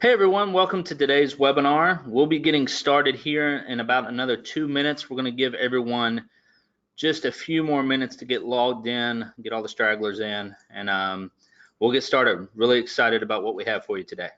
Hey everyone, welcome to today's webinar. We'll be getting started here in about another 2 minutes. We're going to give everyone just a few more minutes to get logged in, get all the stragglers in, and we'll get started. Really excited about what we have for you today.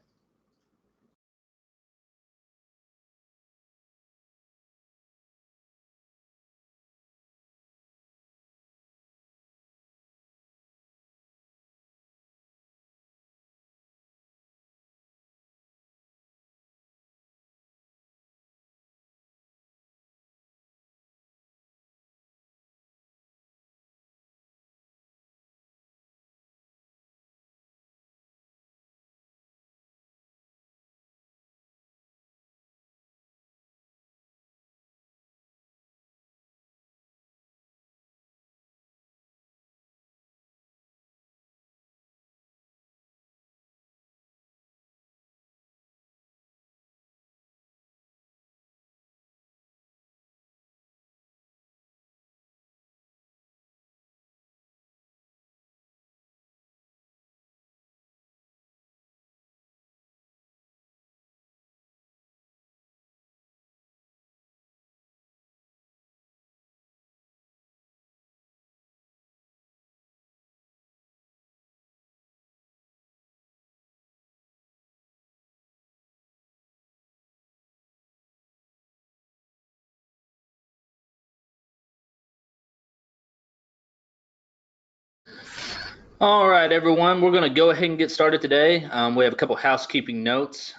All right, everyone, we're going to go ahead and get started today. We have a couple housekeeping notes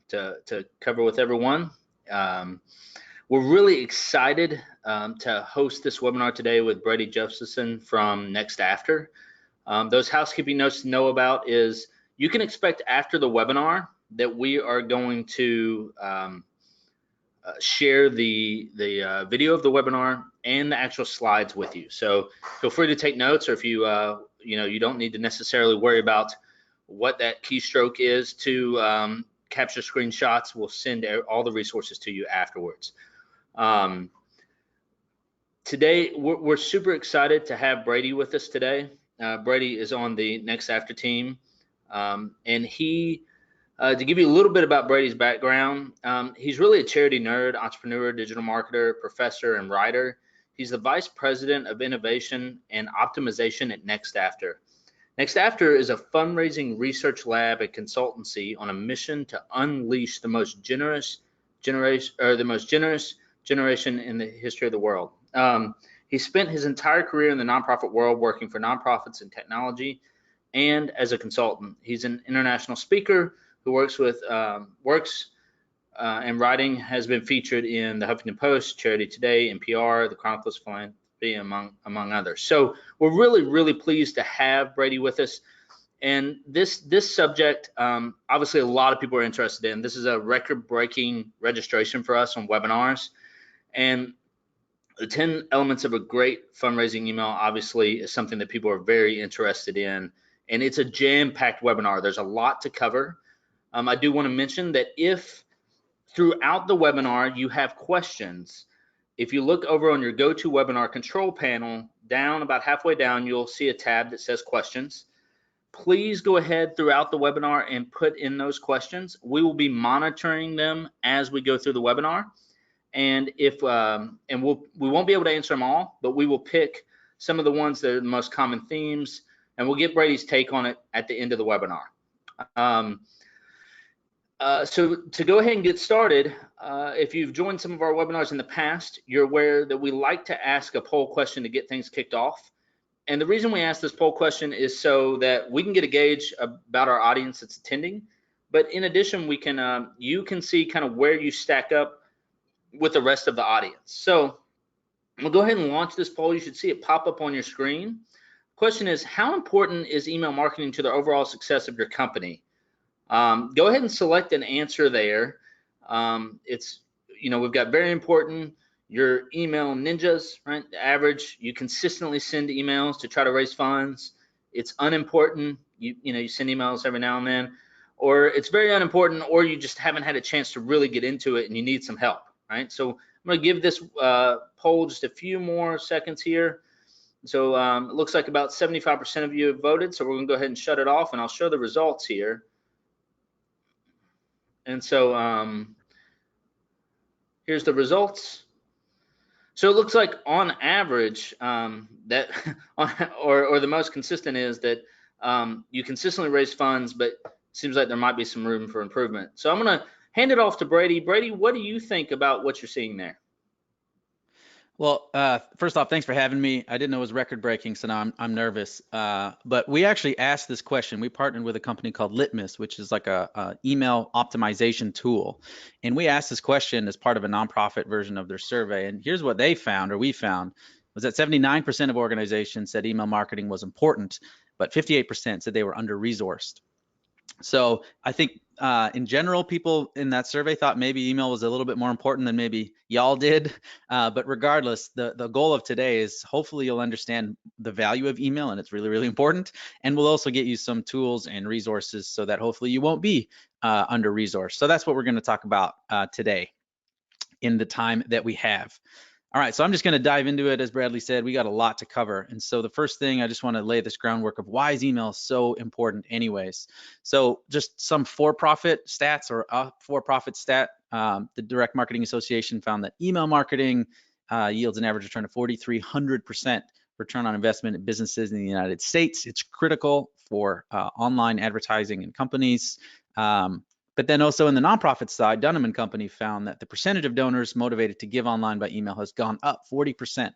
to cover with everyone. We're really excited to host this webinar today with Brady Josephson from NextAfter. Those housekeeping notes to know about is you can expect after the webinar that we are going to share the video of the webinar and the actual slides with you. So feel free to take notes, or if you you don't need to necessarily worry about what that keystroke is to capture screenshots. We'll send all the resources to you afterwards. Today, we're super excited to have Brady with us today. Brady is on the NextAfter team, and he, to give you a little bit about Brady's background, he's really a charity nerd, entrepreneur, digital marketer, professor, and writer. He's the Vice President of Innovation and Optimization at NextAfter. NextAfter is a fundraising research lab and consultancy on a mission to unleash the most generous generation in the history of the world. He spent his entire career in the nonprofit world working for nonprofits in technology and as a consultant. He's an international speaker who works and writing, has been featured in the Huffington Post, Charity Today, NPR, the Chronicles of Philanthropy, among others. So we're really pleased to have Brady with us. And this subject, obviously a lot of people are interested in. This is a record-breaking registration for us on webinars. And the 10 elements of a great fundraising email obviously is something that people are very interested in. And it's a jam-packed webinar. There's a lot to cover. I do want to mention that if throughout the webinar you have questions, if you look over on your GoToWebinar control panel, down about halfway down, you'll see a tab that says questions. Please go ahead throughout the webinar and put in those questions. We will be monitoring them as we go through the webinar. And if we won't be able to answer them all, but we will pick some of the ones that are the most common themes, and we'll get Brady's take on it at the end of the webinar. So to go ahead and get started, if you've joined some of our webinars in the past, you're aware that we like to ask a poll question to get things kicked off. And the reason we ask this poll question is so that we can get a gauge about our audience that's attending. But in addition, we can you can see kind of where you stack up with the rest of the audience. So we'll go ahead and launch this poll. You should see it pop up on your screen. Question is, how important is email marketing to the overall success of your company? Go ahead and select an answer there. It's, we've got very important, your email ninjas, right? The average, you consistently send emails to try to raise funds. It's unimportant, you send emails every now and then, or it's very unimportant, or you just haven't had a chance to really get into it and you need some help, right? So I'm going to give this poll just a few more seconds here. So it looks like about 75% of you have voted, so we're going to go ahead and shut it off, and I'll show the results here. And so here's the results. So it looks like on average that or the most consistent is that you consistently raise funds, but it seems like there might be some room for improvement. So I'm going to hand it off to Brady. Brady, what do you think about what you're seeing there? Well, first off, thanks for having me. I didn't know it was record breaking, so now I'm nervous. But we actually asked this question. We partnered with a company called Litmus, which is like a email optimization tool. And we asked this question as part of a nonprofit version of their survey. And here's what they found, or we found, was that 79% of organizations said email marketing was important, but 58% said they were under-resourced. So I think in general, people in that survey thought maybe email was a little bit more important than maybe y'all did. But regardless, the goal of today is hopefully you'll understand the value of email, and it's really, really important. And we'll also get you some tools and resources so that hopefully you won't be under-resourced. So that's what we're going to talk about today in the time that we have. All right, so I'm just going to dive into it. As Bradley said, we got a lot to cover. And so the first thing, I just want to lay this groundwork of why is email so important anyways. So just some for-profit stats or a for-profit stat. The Direct Marketing Association found that email marketing yields an average return of 4,300% return on investment in businesses in the United States. It's critical for online advertising and companies. But then also in the nonprofit side, Dunham & Company found that the percentage of donors motivated to give online by email has gone up 40%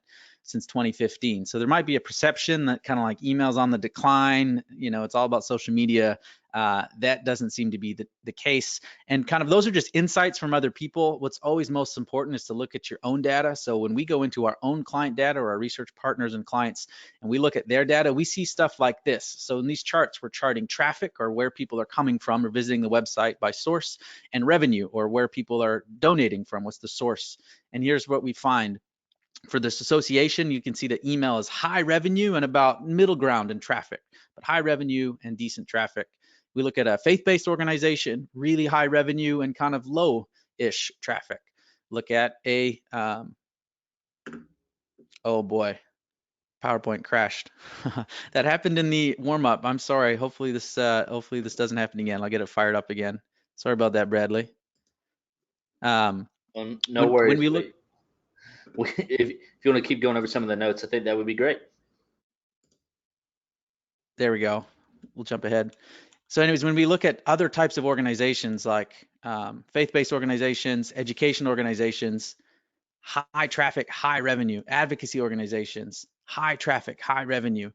since 2015. So there might be a perception that kind of like email's on the decline, you know, it's all about social media. That doesn't seem to be the case. And kind of those are just insights from other people. What's always most important is to look at your own data. So when we go into our own client data or our research partners and clients, and we look at their data, we see stuff like this. So in these charts, we're charting traffic or where people are coming from or visiting the website by source, and revenue or where people are donating from, what's the source. And here's what we find. For this association, you can see that email is high revenue and about middle ground in traffic, but high revenue and decent traffic. We look at a faith-based organization, really high revenue and kind of low-ish traffic. Look at a, oh boy, PowerPoint crashed. That happened in the warm-up. I'm sorry. Hopefully this doesn't happen again. I'll get it fired up again. Sorry about that, Bradley. No worries. When we look, if you want to keep going over some of the notes, I think that would be great. There we go. We'll jump ahead. So anyways, when we look at other types of organizations like faith-based organizations, education organizations, high traffic, high revenue, advocacy organizations, high traffic, high revenue.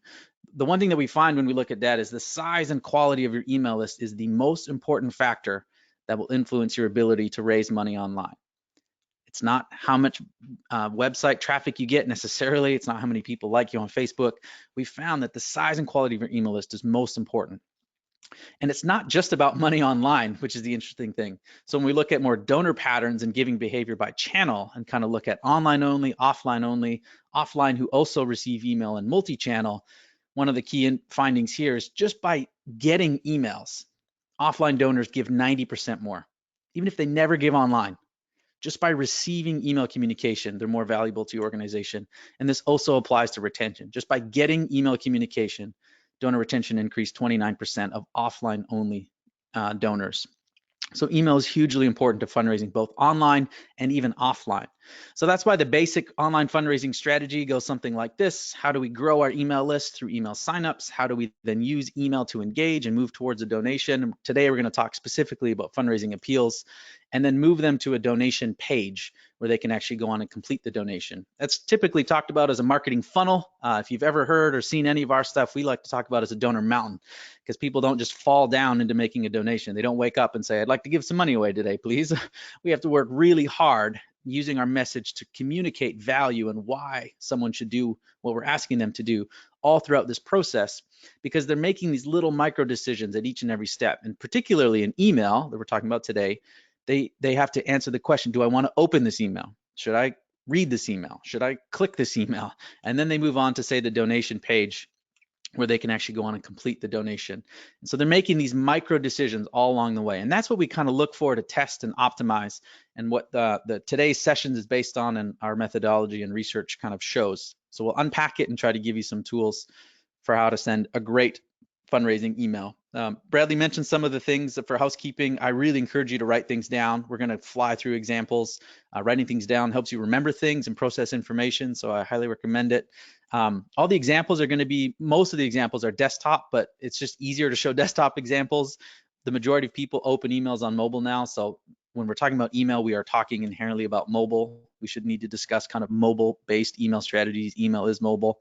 The one thing that we find when we look at that is the size and quality of your email list is the most important factor that will influence your ability to raise money online. It's not how much website traffic you get necessarily. It's not how many people like you on Facebook. We found that the size and quality of your email list is most important. And it's not just about money online, which is the interesting thing. So when we look at more donor patterns and giving behavior by channel and kind of look at online only, offline who also receive email and multi-channel, one of the key findings here is just by getting emails, offline donors give 90% more, even if they never give online. Just by receiving email communication, they're more valuable to your organization. And this also applies to retention. Just by getting email communication, donor retention increased 29% of offline only donors. So email is hugely important to fundraising, both online and even offline. So that's why the basic online fundraising strategy goes something like this. How do we grow our email list through email signups? How do we then use email to engage and move towards a donation? Today, we're going to talk specifically about fundraising appeals and then move them to a donation page where they can actually go on and complete the donation. That's typically talked about as a marketing funnel. If you've ever heard or seen any of our stuff, we like to talk about it as a donor mountain, because people don't just fall down into making a donation. They don't wake up and say, I'd like to give some money away today, please. We have to work really hard using our message to communicate value and why someone should do what we're asking them to do all throughout this process, because they're making these little micro decisions at each and every step. And particularly in email that we're talking about today, they have to answer the question, do I want to open this email? Should I read this email? Should I click this email? And then they move on to, say, the donation page, where they can actually go on and complete the donation. And so they're making these micro decisions all along the way. And that's what we kind of look for to test and optimize, and what the today's sessions is based on, and our methodology and research kind of shows. So we'll unpack it and try to give you some tools for how to send a great fundraising email Bradley mentioned some of the things for housekeeping. I really encourage you to write things down. We're going to fly through examples. Writing things down helps you remember things and process information, so I highly recommend it. All the examples are going to be, most of the examples are desktop, but it's just easier to show desktop examples. The majority of people open emails on mobile now, so when we're talking about email, we are talking inherently about mobile. We should need to discuss kind of mobile-based email strategies. Email is mobile.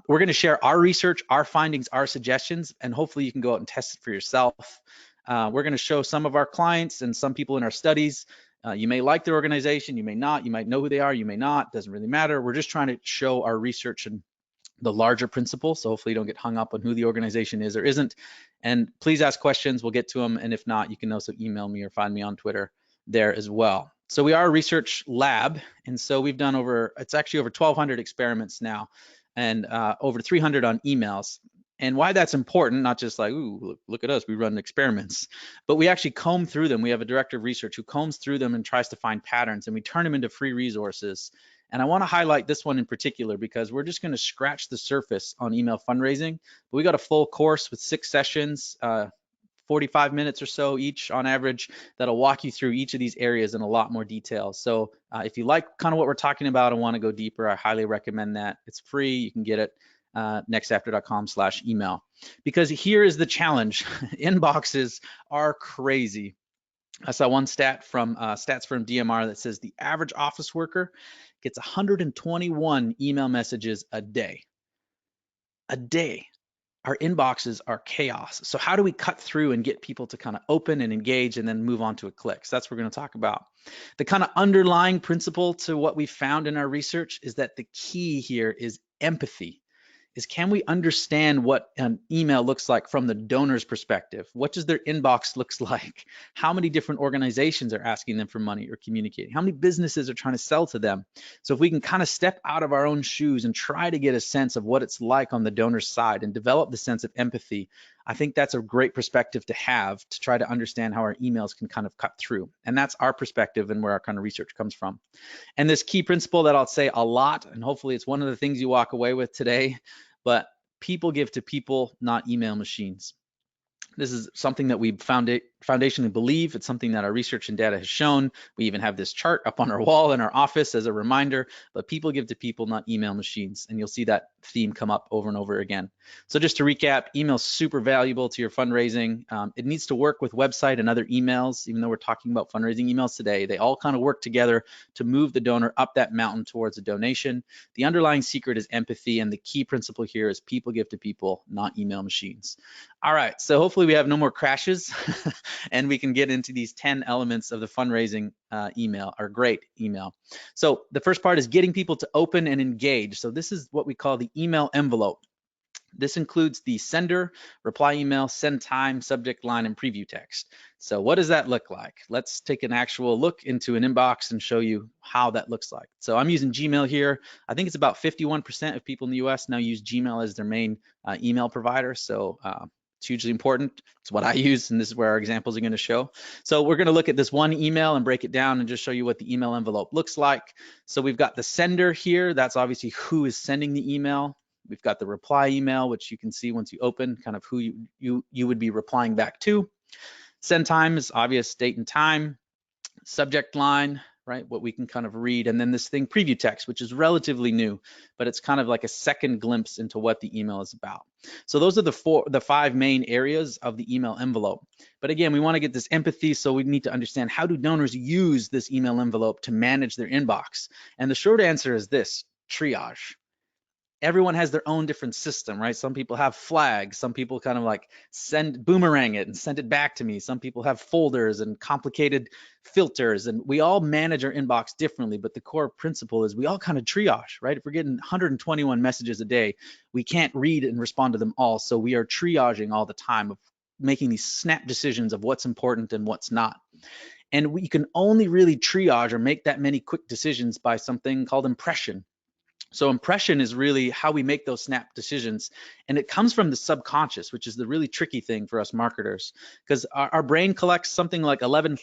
We're going to share our research, our findings, our suggestions, and hopefully you can go out and test it for yourself. We're going to show some of our clients and some people in our studies. You may like their organization, you may not, you might know who they are, you may not, doesn't really matter. We're just trying to show our research and the larger principle, so hopefully you don't get hung up on who the organization is or isn't. And please ask questions, we'll get to them, and if not, you can also email me or find me on Twitter there as well. So we are a research lab, and so we've done it's actually over 1,200 experiments now, and over 300 on emails. And why that's important, not just like, ooh, look at us, we run experiments, but we actually comb through them. We have a director of research who combs through them and tries to find patterns, and we turn them into free resources. And I want to highlight this one in particular because we're just going to scratch the surface on email fundraising. But we got a full course with 6 sessions, 45 minutes or so each on average, that'll walk you through each of these areas in a lot more detail. So if you like kind of what we're talking about and want to go deeper, I highly recommend that. It's free. You can get it nextafter.com/email. Because here is the challenge. Inboxes are crazy. I saw one stats from DMR that says the average office worker gets 121 email messages a day. A day. Our inboxes are chaos. So how do we cut through and get people to kind of open and engage and then move on to a click? So that's what we're going to talk about. The kind of underlying principle to what we found in our research is that the key here is empathy. Is can we understand what an email looks like from the donor's perspective? What does their inbox looks like? How many different organizations are asking them for money or communicating? How many businesses are trying to sell to them? So if we can kind of step out of our own shoes and try to get a sense of what it's like on the donor's side and develop the sense of empathy, I think that's a great perspective to have to try to understand how our emails can kind of cut through. And that's our perspective and where our kind of research comes from. And this key principle that I'll say a lot, and hopefully it's one of the things you walk away with today, but people give to people, not email machines. This is something that we foundationally believe. It's something that our research and data has shown. We even have this chart up on our wall in our office as a reminder, but people give to people, not email machines. And you'll see that theme come up over and over again. So just to recap, email is super valuable to your fundraising. It needs to work with website and other emails, even though we're talking about fundraising emails today. They all kind of work together to move the donor up that mountain towards a donation. The underlying secret is empathy, and the key principle here is people give to people, not email machines. All right, so hopefully we have no more crashes and we can get into these 10 elements of the fundraising email, or great email. So the first part is getting people to open and engage. So this is what we call the email envelope. This includes the sender, reply email, send time, subject line, and preview text. So what does that look like? Let's take an actual look into an inbox and show you how that looks like. So I'm using Gmail here. I think it's about 51% of people in the US now use Gmail as their main email provider. So it's hugely important. It's what I use, and this is where our examples are going to show. So we're going to look at this one email and break it down and just show you what the email envelope looks like. So we've got the sender here. That's obviously who is sending the email. We've got the reply email, which you can see once you open, kind of who you would be replying back to. Send time is obvious, date and time. Subject line, right, what we can kind of read. And then this thing, preview text, which is relatively new, but it's kind of like a second glimpse into what the email is about. So those are the 5 main areas of the email envelope. But again, we want to get this empathy, so we need to understand, how do donors use this email envelope to manage their inbox? And the short answer is this: triage. Everyone has their own different system, right? Some people have flags, some people kind of like boomerang it and send it back to me. Some people have folders and complicated filters, and we all manage our inbox differently, but the core principle is we all kind of triage, right? If we're getting 121 messages a day, we can't read and respond to them all. So we are triaging all the time, of making these snap decisions of what's important and what's not. And we can only really triage or make that many quick decisions by something called impression. So impression is really how we make those snap decisions, and it comes from the subconscious, which is the really tricky thing for us marketers, because our brain collects something like 11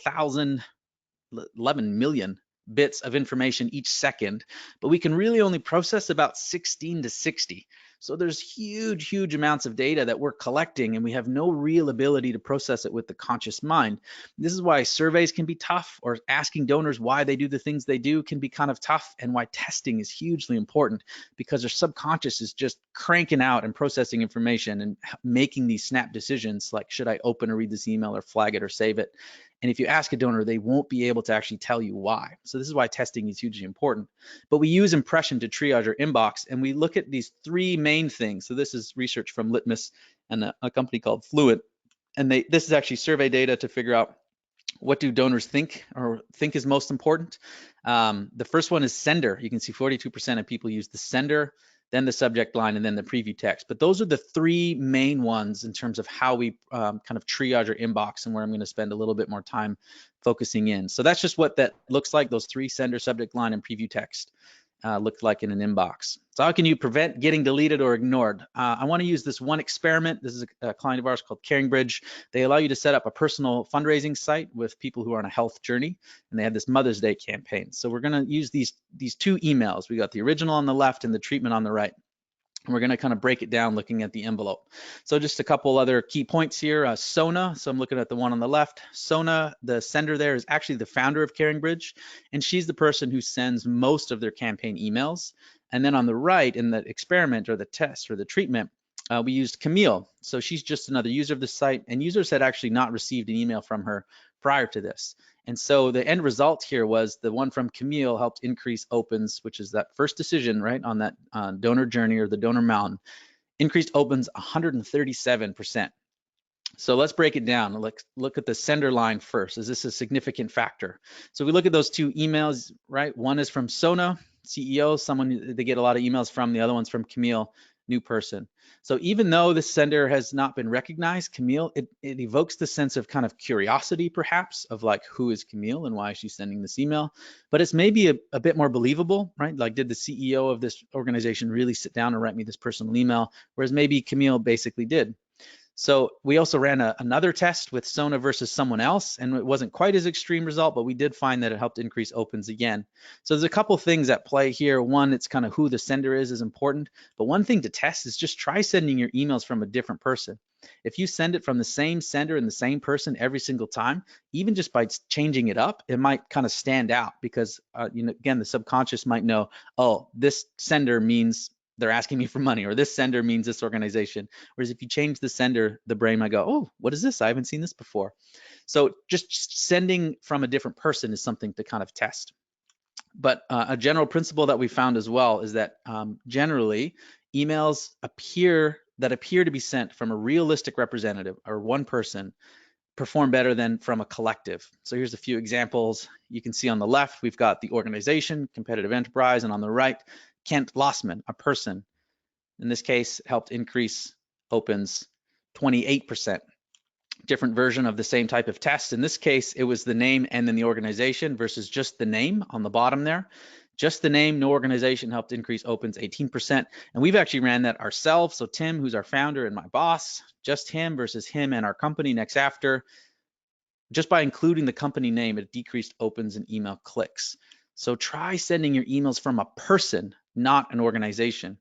million bits of information each second, but we can really only process about 16 to 60. So there's huge amounts of data that we're collecting, and we have no real ability to process it with the conscious mind. This is why surveys can be tough, or asking donors why they do the things they do can be kind of tough, and why testing is hugely important, because their subconscious is just cranking out and processing information and making these snap decisions like, should I open or read this email or flag it or save it? And if you ask a donor, they won't be able to actually tell you why. So this is why testing is hugely important. But we use impression to triage our inbox, and we look at these three main things. So this is research from Litmus and a company called Fluent. And this is actually survey data to figure out what do donors think is most important. The first one is sender. You can see 42% of people use the sender, then the subject line, and then the preview text. But those are the three main ones in terms of how we kind of triage our inbox, and where I'm going to spend a little bit more time focusing in. So that's just what that looks like. Those three: sender, subject line, and preview text look like in an inbox. So how can you prevent getting deleted or ignored? I want to use this one experiment. This is a client of ours called CaringBridge. They allow you to set up a personal fundraising site with people who are on a health journey, and they have this Mother's Day campaign. So we're going to use these two emails. We got the original on the left and the treatment on the right. And we're going to kind of break it down looking at the envelope. So just a couple other key points here. Sona, so I'm looking at the one on the left. Sona, the sender there, is actually the founder of CaringBridge, and she's the person who sends most of their campaign emails. And then on the right, in the experiment or the test or the treatment, we used Camille. So she's just another user of the site, and users had actually not received an email from her prior to this. And so the end result here was the one from Camille helped increase opens, which is that first decision, right, on that donor journey or the donor mountain, increased opens 137%. So let's break it down. Let's look at the sender line first. Is this a significant factor? So we look at those two emails, right? One is from Sona, CEO, someone they get a lot of emails from. The other one's from Camille, new person. So even though the sender has not been recognized, Camille, it evokes the sense of kind of curiosity, perhaps, of like, who is Camille and why is she sending this email? But it's maybe a bit more believable, right? Like, did the CEO of this organization really sit down and write me this personal email? Whereas maybe Camille basically did. So we also ran another test with Sona versus someone else, and it wasn't quite as extreme result, but we did find that it helped increase opens again. So there's a couple things at play here. One, it's kind of who the sender is important, but one thing to test is just try sending your emails from a different person. If you send it from the same sender and the same person every single time, even just by changing it up, it might kind of stand out because, again, the subconscious might know, oh, this sender means they're asking me for money, or this sender means this organization. Whereas if you change the sender, the brain might go, oh, what is this? I haven't seen this before. So just sending from a different person is something to kind of test. But a general principle that we found as well is that generally emails appear to be sent from a realistic representative or one person perform better than from a collective. So here's a few examples. You can see on the left, we've got the organization, competitive enterprise, and on the right, Kent Lossman, a person. In this case, helped increase opens 28%. Different version of the same type of test. In this case, it was the name and then the organization versus just the name on the bottom there. Just the name, no organization, helped increase opens 18%. And we've actually ran that ourselves. So Tim, who's our founder and my boss, just him versus him and our company, NextAfter. Just by including the company name, it decreased opens and email clicks. So try sending your emails from a person, not an organization.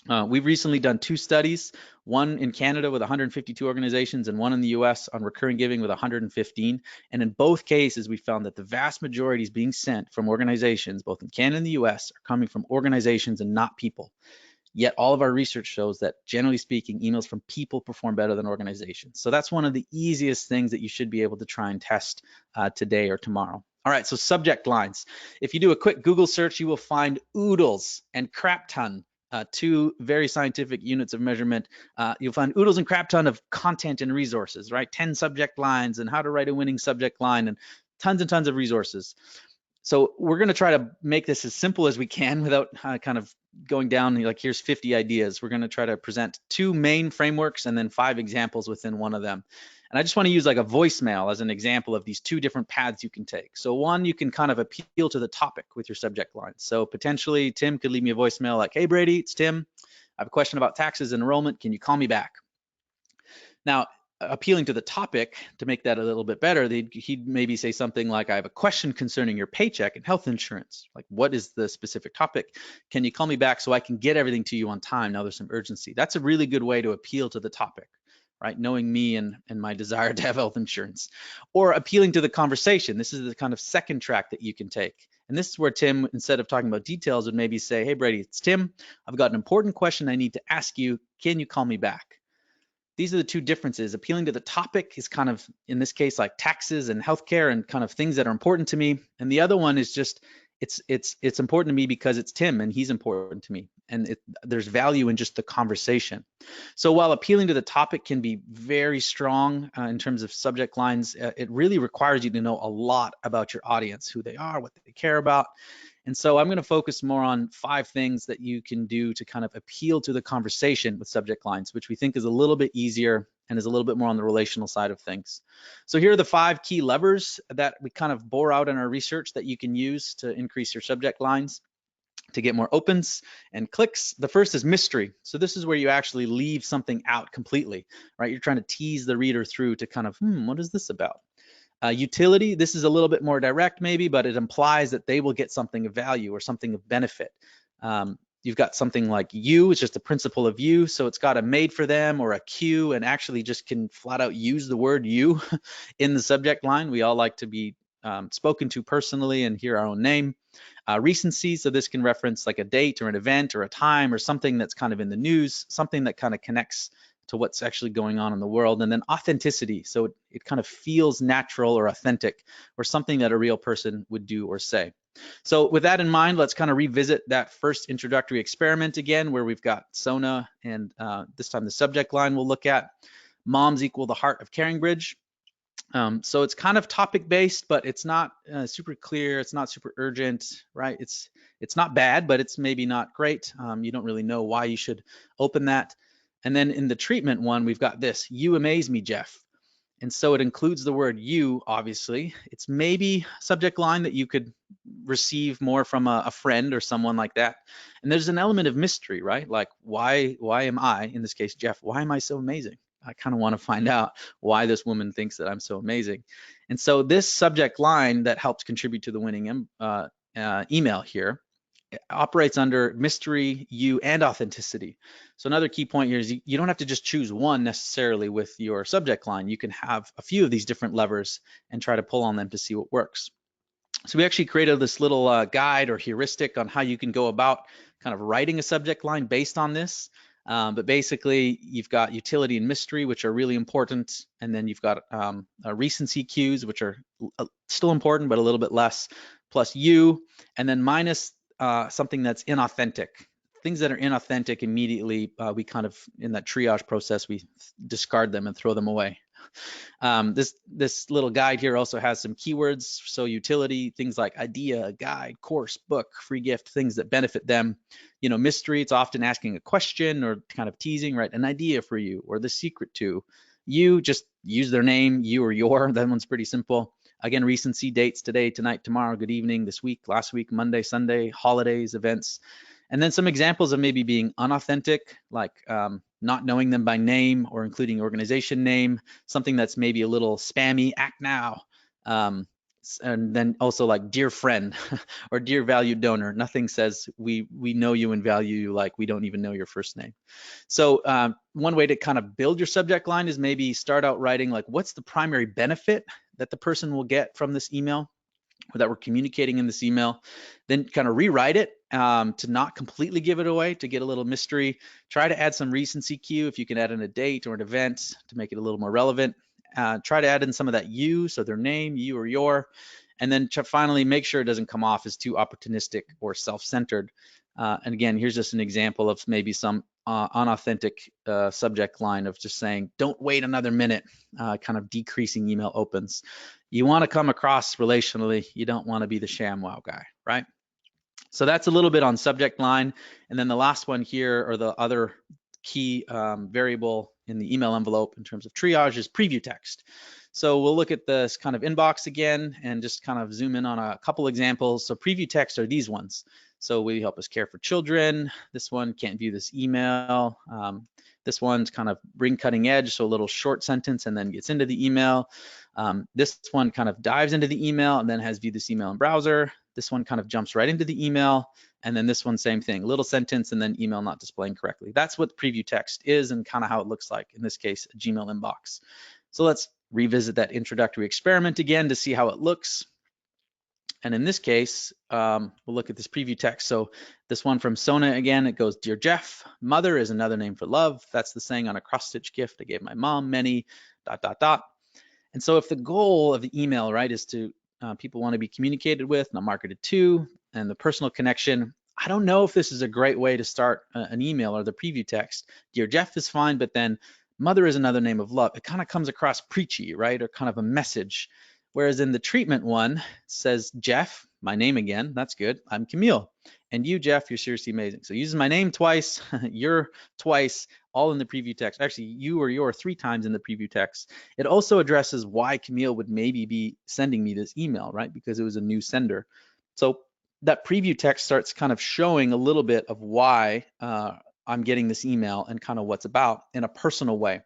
We've recently done 2 studies, one in Canada with 152 organizations and one in the US on recurring giving with 115. And in both cases, we found that the vast majority is being sent from organizations, both in Canada and the US, are coming from organizations and not people. Yet all of our research shows that, generally speaking, emails from people perform better than organizations. So that's one of the easiest things that you should be able to try and test today or tomorrow. All right, so subject lines. If you do a quick Google search, you will find oodles and crap ton, 2 very scientific units of measurement. You'll find oodles and crap ton of content and resources, right? 10 subject lines and how to write a winning subject line and tons of resources. So we're going to try to make this as simple as we can without kind of going down like, here's 50 ideas. We're going to try to present 2 main frameworks and then 5 examples within one of them. And I just want to use like a voicemail as an example of these 2 different paths you can take. So one, you can kind of appeal to the topic with your subject line. So potentially Tim could leave me a voicemail like, hey Brady, it's Tim. I have a question about taxes and enrollment. Can you call me back? Now, appealing to the topic, to make that a little bit better, he'd maybe say something like, I have a question concerning your paycheck and health insurance. Like, what is the specific topic? Can you call me back so I can get everything to you on time? Now there's some urgency. That's a really good way to appeal to the topic, right? Knowing me and my desire to have health insurance. Or appealing to the conversation. This is the kind of second track that you can take. And this is where Tim, instead of talking about details, would maybe say, hey, Brady, it's Tim. I've got an important question I need to ask you. Can you call me back? These are the two differences. Appealing to the topic is kind of, in this case, like taxes and healthcare and kind of things that are important to me. And the other one is just, it's important to me because it's Tim and he's important to me. And there's value in just the conversation. So while appealing to the topic can be very strong in terms of subject lines, it really requires you to know a lot about your audience, who they are, what they care about. And so I'm going to focus more on 5 things that you can do to kind of appeal to the conversation with subject lines, which we think is a little bit easier and is a little bit more on the relational side of things. So here are the 5 key levers that we kind of bore out in our research that you can use to increase your subject lines to get more opens and clicks. The first is mystery. So this is where you actually leave something out completely, right? You're trying to tease the reader through to kind of, what is this about? Utility, this is a little bit more direct maybe, but it implies that they will get something of value or something of benefit. You've got something like you, it's just a principle of you, so it's got a made for them or a cue, and actually just can flat out use the word you in the subject line. We all like to be spoken to personally and hear our own name. Recency, so this can reference like a date or an event or a time or something that's kind of in the news, something that kind of connects to what's actually going on in the world. And then authenticity, so it kind of feels natural or authentic or something that a real person would do or say. So with that in mind, let's kind of revisit that first introductory experiment again, where we've got Sona and this time the subject line we'll look at. Moms equal the heart of Caring Bridge. So it's kind of topic based, but it's not super clear. It's not super urgent, right? It's not bad, but it's maybe not great. You don't really know why you should open that. And then in the treatment one, we've got this, you amaze me, Jeff. And so it includes the word you, obviously. It's maybe subject line that you could receive more from a friend or someone like that. And there's an element of mystery, right? Like, why am I, in this case, Jeff, why am I so amazing? I kind of want to find out why this woman thinks that I'm so amazing. And so this subject line that helps contribute to the winning email here operates under mystery, you, and authenticity. So another key point here is you don't have to just choose one necessarily with your subject line. You can have a few of these different levers and try to pull on them to see what works. So we actually created this little guide or heuristic on how you can go about kind of writing a subject line based on this. But basically, you've got utility and mystery, which are really important. And then you've got recency cues, which are still important, but a little bit less, plus you, and then minus something that's inauthentic. Things that are inauthentic immediately, we kind of, in that triage process, we discard them and throw them away. This little guide here also has some keywords. So utility, things like idea, guide, course, book, free gift, things that benefit them. You know, mystery, it's often asking a question or kind of teasing, right? An idea for you or the secret to. You, just use their name, you or your, that one's pretty simple. Again, recency, dates, today, tonight, tomorrow, good evening, this week, last week, Monday, Sunday, holidays, events. And then some examples of maybe being unauthentic, like not knowing them by name or including organization name, something that's maybe a little spammy, act now. And then also like dear friend or dear valued donor. Nothing says we know you and value you like we don't even know your first name. So one way to kind of build your subject line is maybe start out writing like, what's the primary benefit that the person will get from this email, or that we're communicating in this email. Then kind of rewrite it to not completely give it away, to get a little mystery. Try to add some recency cue if you can add in a date or an event to make it a little more relevant. Try to add in some of that you, so their name, you or your, and then finally make sure it doesn't come off as too opportunistic or self-centered. And again, here's just an example of maybe some unauthentic subject line of just saying, don't wait another minute, kind of decreasing email opens. You want to come across relationally. You don't want to be the ShamWow guy, right? So that's a little bit on subject line. And then the last one here, or the other key variable in the email envelope in terms of triage, is preview text. So we'll look at this kind of inbox again and just kind of zoom in on a couple examples. So preview text are these ones. So we help us care for children. This one, can't view this email. This one's kind of bring cutting edge, so a little short sentence and then gets into the email. This one kind of dives into the email and then has view this email in browser. This one kind of jumps right into the email. And then this one, same thing, little sentence and then email not displaying correctly. That's what preview text is and kind of how it looks like, in this case, a Gmail inbox. So let's revisit that introductory experiment again to see how it looks. And in this case, we'll look at this preview text. So this one from Sona again, it goes, Dear Jeff, mother is another name for love. That's the saying on a cross-stitch gift I gave my mom, many, ... And so if the goal of the email, right, is to people want to be communicated with, not marketed to, and the personal connection, I don't know if this is a great way to start an email or the preview text. Dear Jeff is fine, but then mother is another name of love. It kind of comes across preachy, right, or kind of a message. Whereas in the treatment one, it says, Jeff, my name again, that's good. I'm Camille. And you, Jeff, you're seriously amazing. So using my name twice, you're twice, all in the preview text. Actually, you or your 3 times in the preview text. It also addresses why Camille would maybe be sending me this email, right? Because it was a new sender. So that preview text starts kind of showing a little bit of why I'm getting this email and kind of what's about in a personal way.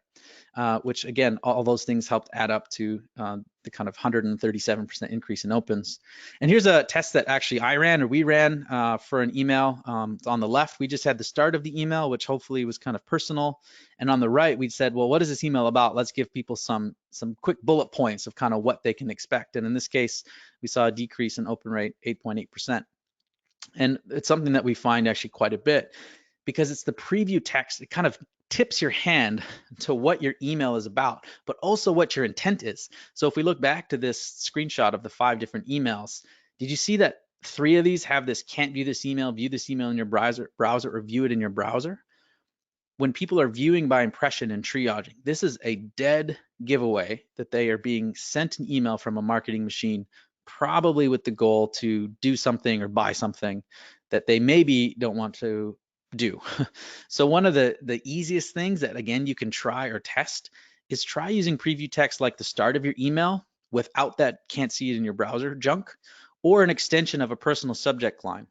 Which again, all those things helped add up to the kind of 137% increase in opens. And here's a test that actually we ran for an email. On the left, we just had the start of the email, which hopefully was kind of personal. And on the right, we said, well, what is this email about? Let's give people some quick bullet points of kind of what they can expect. And in this case, we saw a decrease in open rate, 8.8%. And it's something that we find actually quite a bit, because it's the preview text. It kind of tips your hand to what your email is about, but also what your intent is. So if we look back to this screenshot of the 5 different emails, did you see that 3 of these have this can't view this email in your browser, or view it in your browser? When people are viewing by impression and triaging, this is a dead giveaway that they are being sent an email from a marketing machine, probably with the goal to do something or buy something that they maybe don't want to do. So one of the easiest things that, again, you can try or test is try using preview text like the start of your email without that can't see it in your browser junk, or an extension of a personal subject line.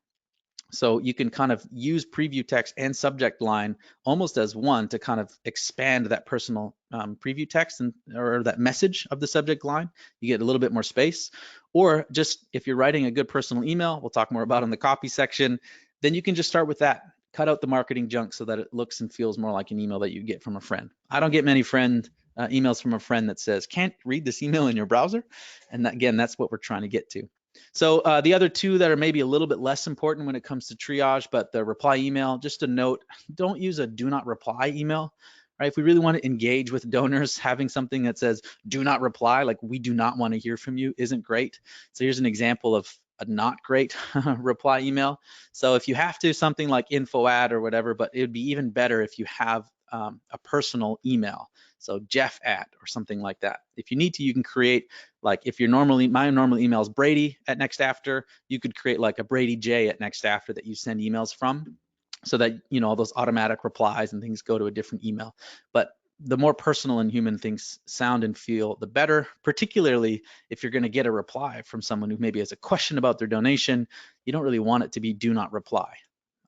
So you can kind of use preview text and subject line almost as one to kind of expand that personal preview text or that message of the subject line. You get a little bit more space. Or just if you're writing a good personal email, we'll talk more about in the copy section, then you can just start with that. Cut out the marketing junk so that it looks and feels more like an email that you get from a friend. I don't get many emails from a friend that says, can't read this email in your browser. And that, again, that's what we're trying to get to. So the other 2 that are maybe a little bit less important when it comes to triage, but the reply email, just a note, don't use a do not reply email. Right? If we really want to engage with donors, having something that says do not reply, like we do not want to hear from you, isn't great. So here's an example of a not great reply email. So if you have to, something like info at or whatever, but it would be even better if you have a personal email. So Jeff at or something like that. If you need to, you can create, like if you're my normal email is Brady at NextAfter, you could create like a Brady J at NextAfter that you send emails from, so that, you know, all those automatic replies and things go to a different email. But the more personal and human things sound and feel, the better, particularly if you're going to get a reply from someone who maybe has a question about their donation. You don't really want it to be do not reply.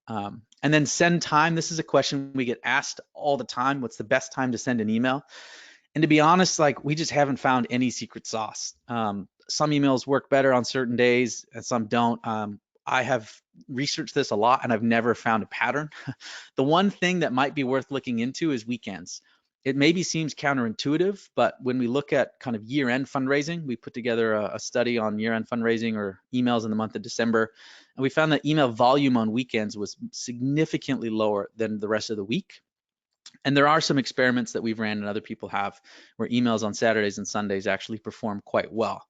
And then send time. This is a question we get asked all the time. What's the best time to send an email? And to be honest, like we just haven't found any secret sauce. Some emails work better on certain days and some don't. I have researched this a lot and I've never found a pattern. The one thing that might be worth looking into is weekends. It maybe seems counterintuitive, but when we look at kind of year-end fundraising, we put together a study on year-end fundraising or emails in the month of December, and we found that email volume on weekends was significantly lower than the rest of the week. And there are some experiments that we've ran and other people have where emails on Saturdays and Sundays actually perform quite well.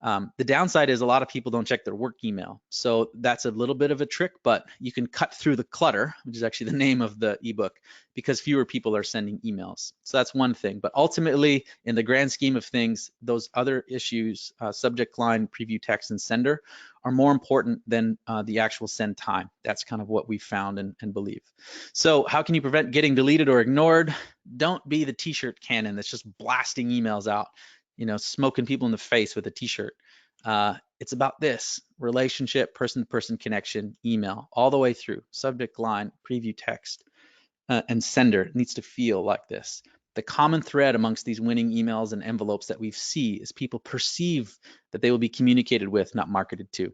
The downside is a lot of people don't check their work email. So that's a little bit of a trick, but you can cut through the clutter, which is actually the name of the ebook, because fewer people are sending emails. So that's one thing. But ultimately, in the grand scheme of things, those other issues, subject line, preview text, and sender, are more important than the actual send time. That's kind of what we found and believe. So how can you prevent getting deleted or ignored? Don't be the t-shirt cannon that's just blasting emails out, you know, smoking people in the face with a t-shirt. It's about this relationship, person-to-person connection, email, all the way through, subject line, preview text. and sender. It needs to feel like this. The common thread amongst these winning emails and envelopes that we see is people perceive that they will be communicated with, not marketed to.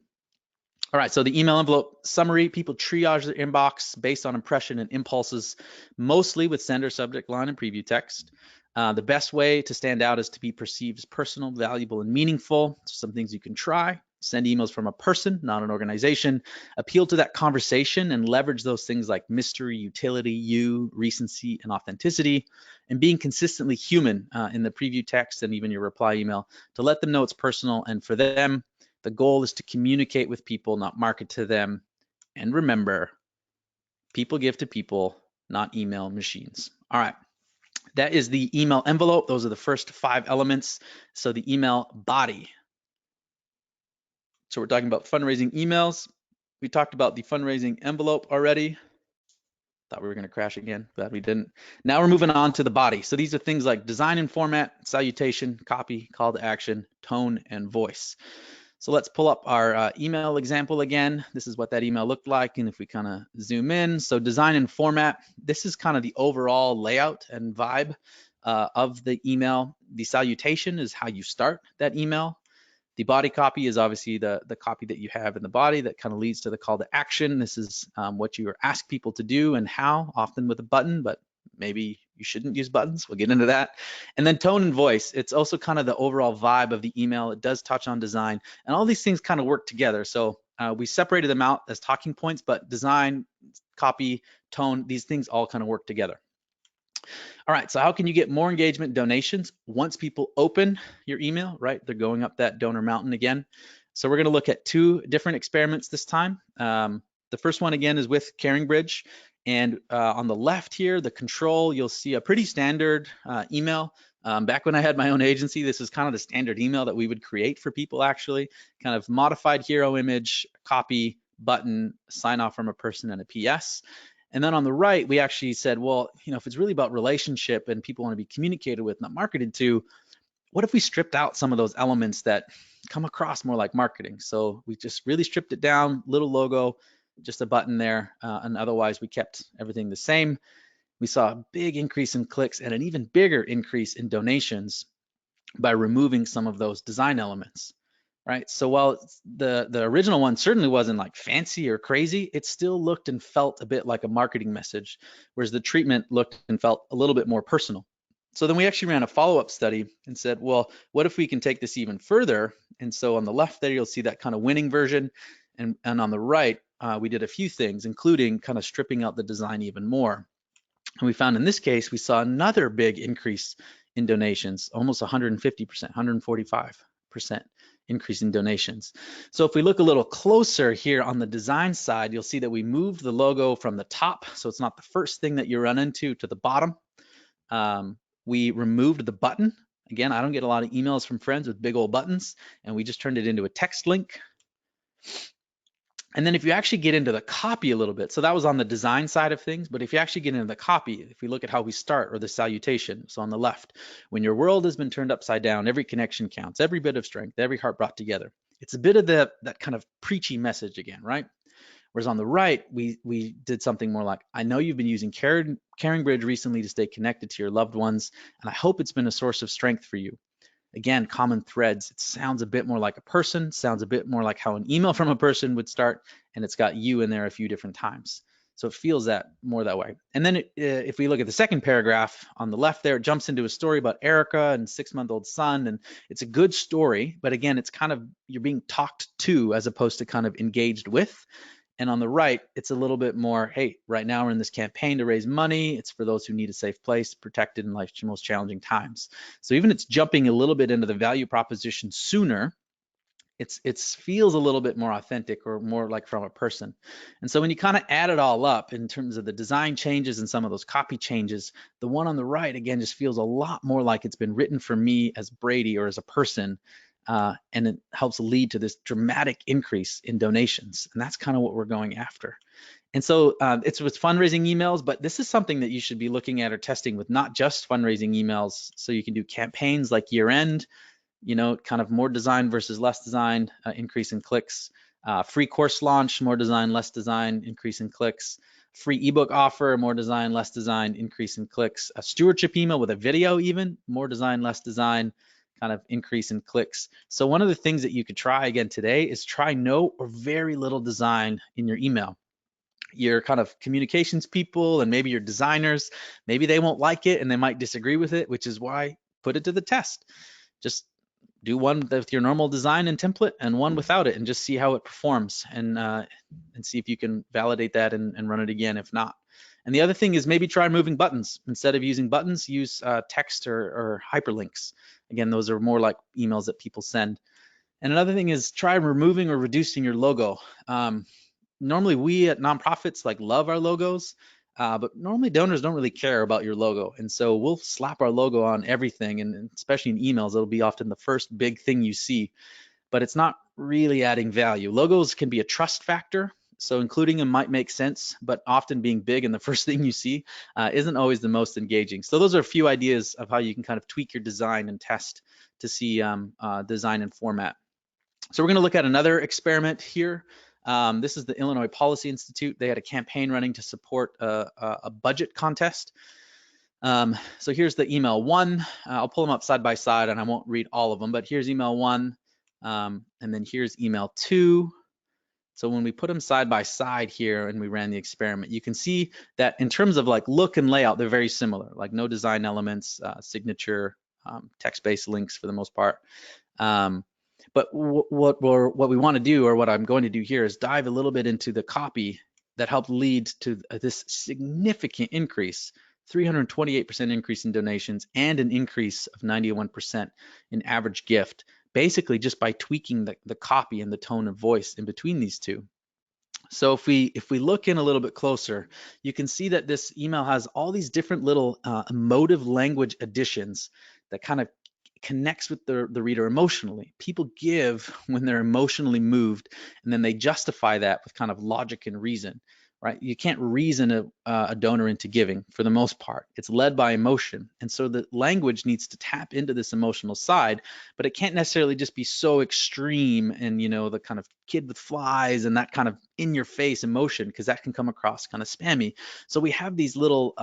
All right, so the email envelope summary, people triage their inbox based on impression and impulses, mostly with sender, subject line, and preview text. The best way to stand out is to be perceived as personal, valuable, and meaningful. Some things you can try. Send emails from a person, not an organization. Appeal to that conversation and leverage those things like mystery, utility, you, recency, and authenticity. And being consistently human in the preview text and even your reply email to let them know it's personal. And for them, the goal is to communicate with people, not market to them. And remember, people give to people, not email machines. All right. That is the email envelope. Those are the first 5 elements. So the email body. So we're talking about fundraising emails. We talked about the fundraising envelope already. Thought we were going to crash again, glad we didn't. Now we're moving on to the body. So these are things like design and format, salutation, copy, call to action, tone, and voice. So let's pull up our email example again. This is what that email looked like. And if we kind of zoom in, so design and format, this is kind of the overall layout and vibe of the email. The salutation is how you start that email. The body copy is obviously the copy that you have in the body that kind of leads to the call to action. This is what you ask people to do and how, often with a button, but maybe you shouldn't use buttons. We'll get into that. And then tone and voice. It's also kind of the overall vibe of the email. It does touch on design, and all these things kind of work together. So we separated them out as talking points, but design, copy, tone, these things all kind of work together. All right, so how can you get more engagement donations once people open your email, right? They're going up that donor mountain again. So we're gonna look at 2 different experiments this time. The first one again is with CaringBridge. And on the left here, the control, you'll see a pretty standard email. Back when I had my own agency, this is kind of the standard email that we would create for people actually. Kind of modified hero image, copy, button, sign off from a person, and a PS. And then on the right, we actually said, well, if it's really about relationship and people want to be communicated with, not marketed to, what if we stripped out some of those elements that come across more like marketing? So we just really stripped it down, little logo, just a button there, and otherwise we kept everything the same. We saw a big increase in clicks and an even bigger increase in donations by removing some of those design elements. Right, so while the original one certainly wasn't like fancy or crazy, it still looked and felt a bit like a marketing message, whereas the treatment looked and felt a little bit more personal. So then we actually ran a follow-up study and said, well, what if we can take this even further? And so on the left there, you'll see that kind of winning version, and on the right, we did a few things, including kind of stripping out the design even more. And we found in this case, we saw another big increase in donations, almost 150%, 145% increase in donations. So if we look a little closer here on the design side, you'll see that we moved the logo from the top, so it's not the first thing that you run into, to the bottom. We removed the button. Again, I don't get a lot of emails from friends with big old buttons, and we just turned it into a text link. And then if you actually get into the copy a little bit, so that was on the design side of things, but if you actually get into the copy, if we look at how we start, or the salutation, so on the left, when your world has been turned upside down, every connection counts, every bit of strength, every heart brought together. It's a bit of that kind of preachy message again, right? Whereas on the right, we did something more like, I know you've been using CaringBridge recently to stay connected to your loved ones, and I hope it's been a source of strength for you. Again, common threads. It sounds a bit more like a person, sounds a bit more like how an email from a person would start, and it's got you in there a few different times. So it feels that more that way. And then if we look at the second paragraph on the left there, it jumps into a story about Erica and 6-month-old son, and it's a good story, but again, it's kind of, you're being talked to as opposed to kind of engaged with. And on the right, it's a little bit more, hey, right now we're in this campaign to raise money. It's for those who need a safe place, protected in life's most challenging times. So even it's jumping a little bit into the value proposition sooner, it feels a little bit more authentic, or more like from a person. And so when you kind of add it all up in terms of the design changes and some of those copy changes, the one on the right, again, just feels a lot more like it's been written for me as Brady or as a person. And it helps lead to this dramatic increase in donations. And that's kind of what we're going after. And so it's with fundraising emails, but this is something that you should be looking at or testing with not just fundraising emails. So you can do campaigns like year end, kind of more design versus less design, increase in clicks, free course launch, more design, less design, increase in clicks, free ebook offer, more design, less design, increase in clicks. A stewardship email with a video, even more design, less design, kind of increase in clicks. So one of the things that you could try again today is try no or very little design in your email. Your kind of communications people and maybe your designers, maybe they won't like it and they might disagree with it, which is why put it to the test. Just do one with your normal design and template and one without it and just see how it performs and see if you can validate that and run it again if not. And the other thing is maybe try moving buttons. Instead of using buttons, use text or hyperlinks. Again, those are more like emails that people send. And another thing is try removing or reducing your logo. Normally we at nonprofits like love our logos, but normally donors don't really care about your logo. And so we'll slap our logo on everything, and especially in emails, it'll be often the first big thing you see, but it's not really adding value. Logos can be a trust factor, so including them might make sense, but often being big and the first thing you see isn't always the most engaging. So those are a few ideas of how you can kind of tweak your design and test to see design and format. So we're going to look at another experiment here. This is the Illinois Policy Institute. They had a campaign running to support a budget contest. So here's the email one. I'll pull them up side by side and I won't read all of them, but here's email one. And then here's email two. So when we put them side by side here and we ran the experiment, you can see that in terms of like look and layout, they're very similar, like no design elements, signature, text-based links for the most part. But what we want to do, or what I'm going to do here, is dive a little bit into the copy that helped lead to this significant increase, 328% increase in donations and an increase of 91% in average gift, basically just by tweaking the copy and the tone of voice in between these two. So if we look in a little bit closer, you can see that this email has all these different little emotive language additions that kind of connects with the reader emotionally. People give when they're emotionally moved, and then they justify that with kind of logic and reason, right? You can't reason a donor into giving for the most part. It's led by emotion. And so the language needs to tap into this emotional side, but it can't necessarily just be so extreme and, you know, the kind of kid with flies and that kind of in your face emotion, because that can come across kind of spammy. So we have these little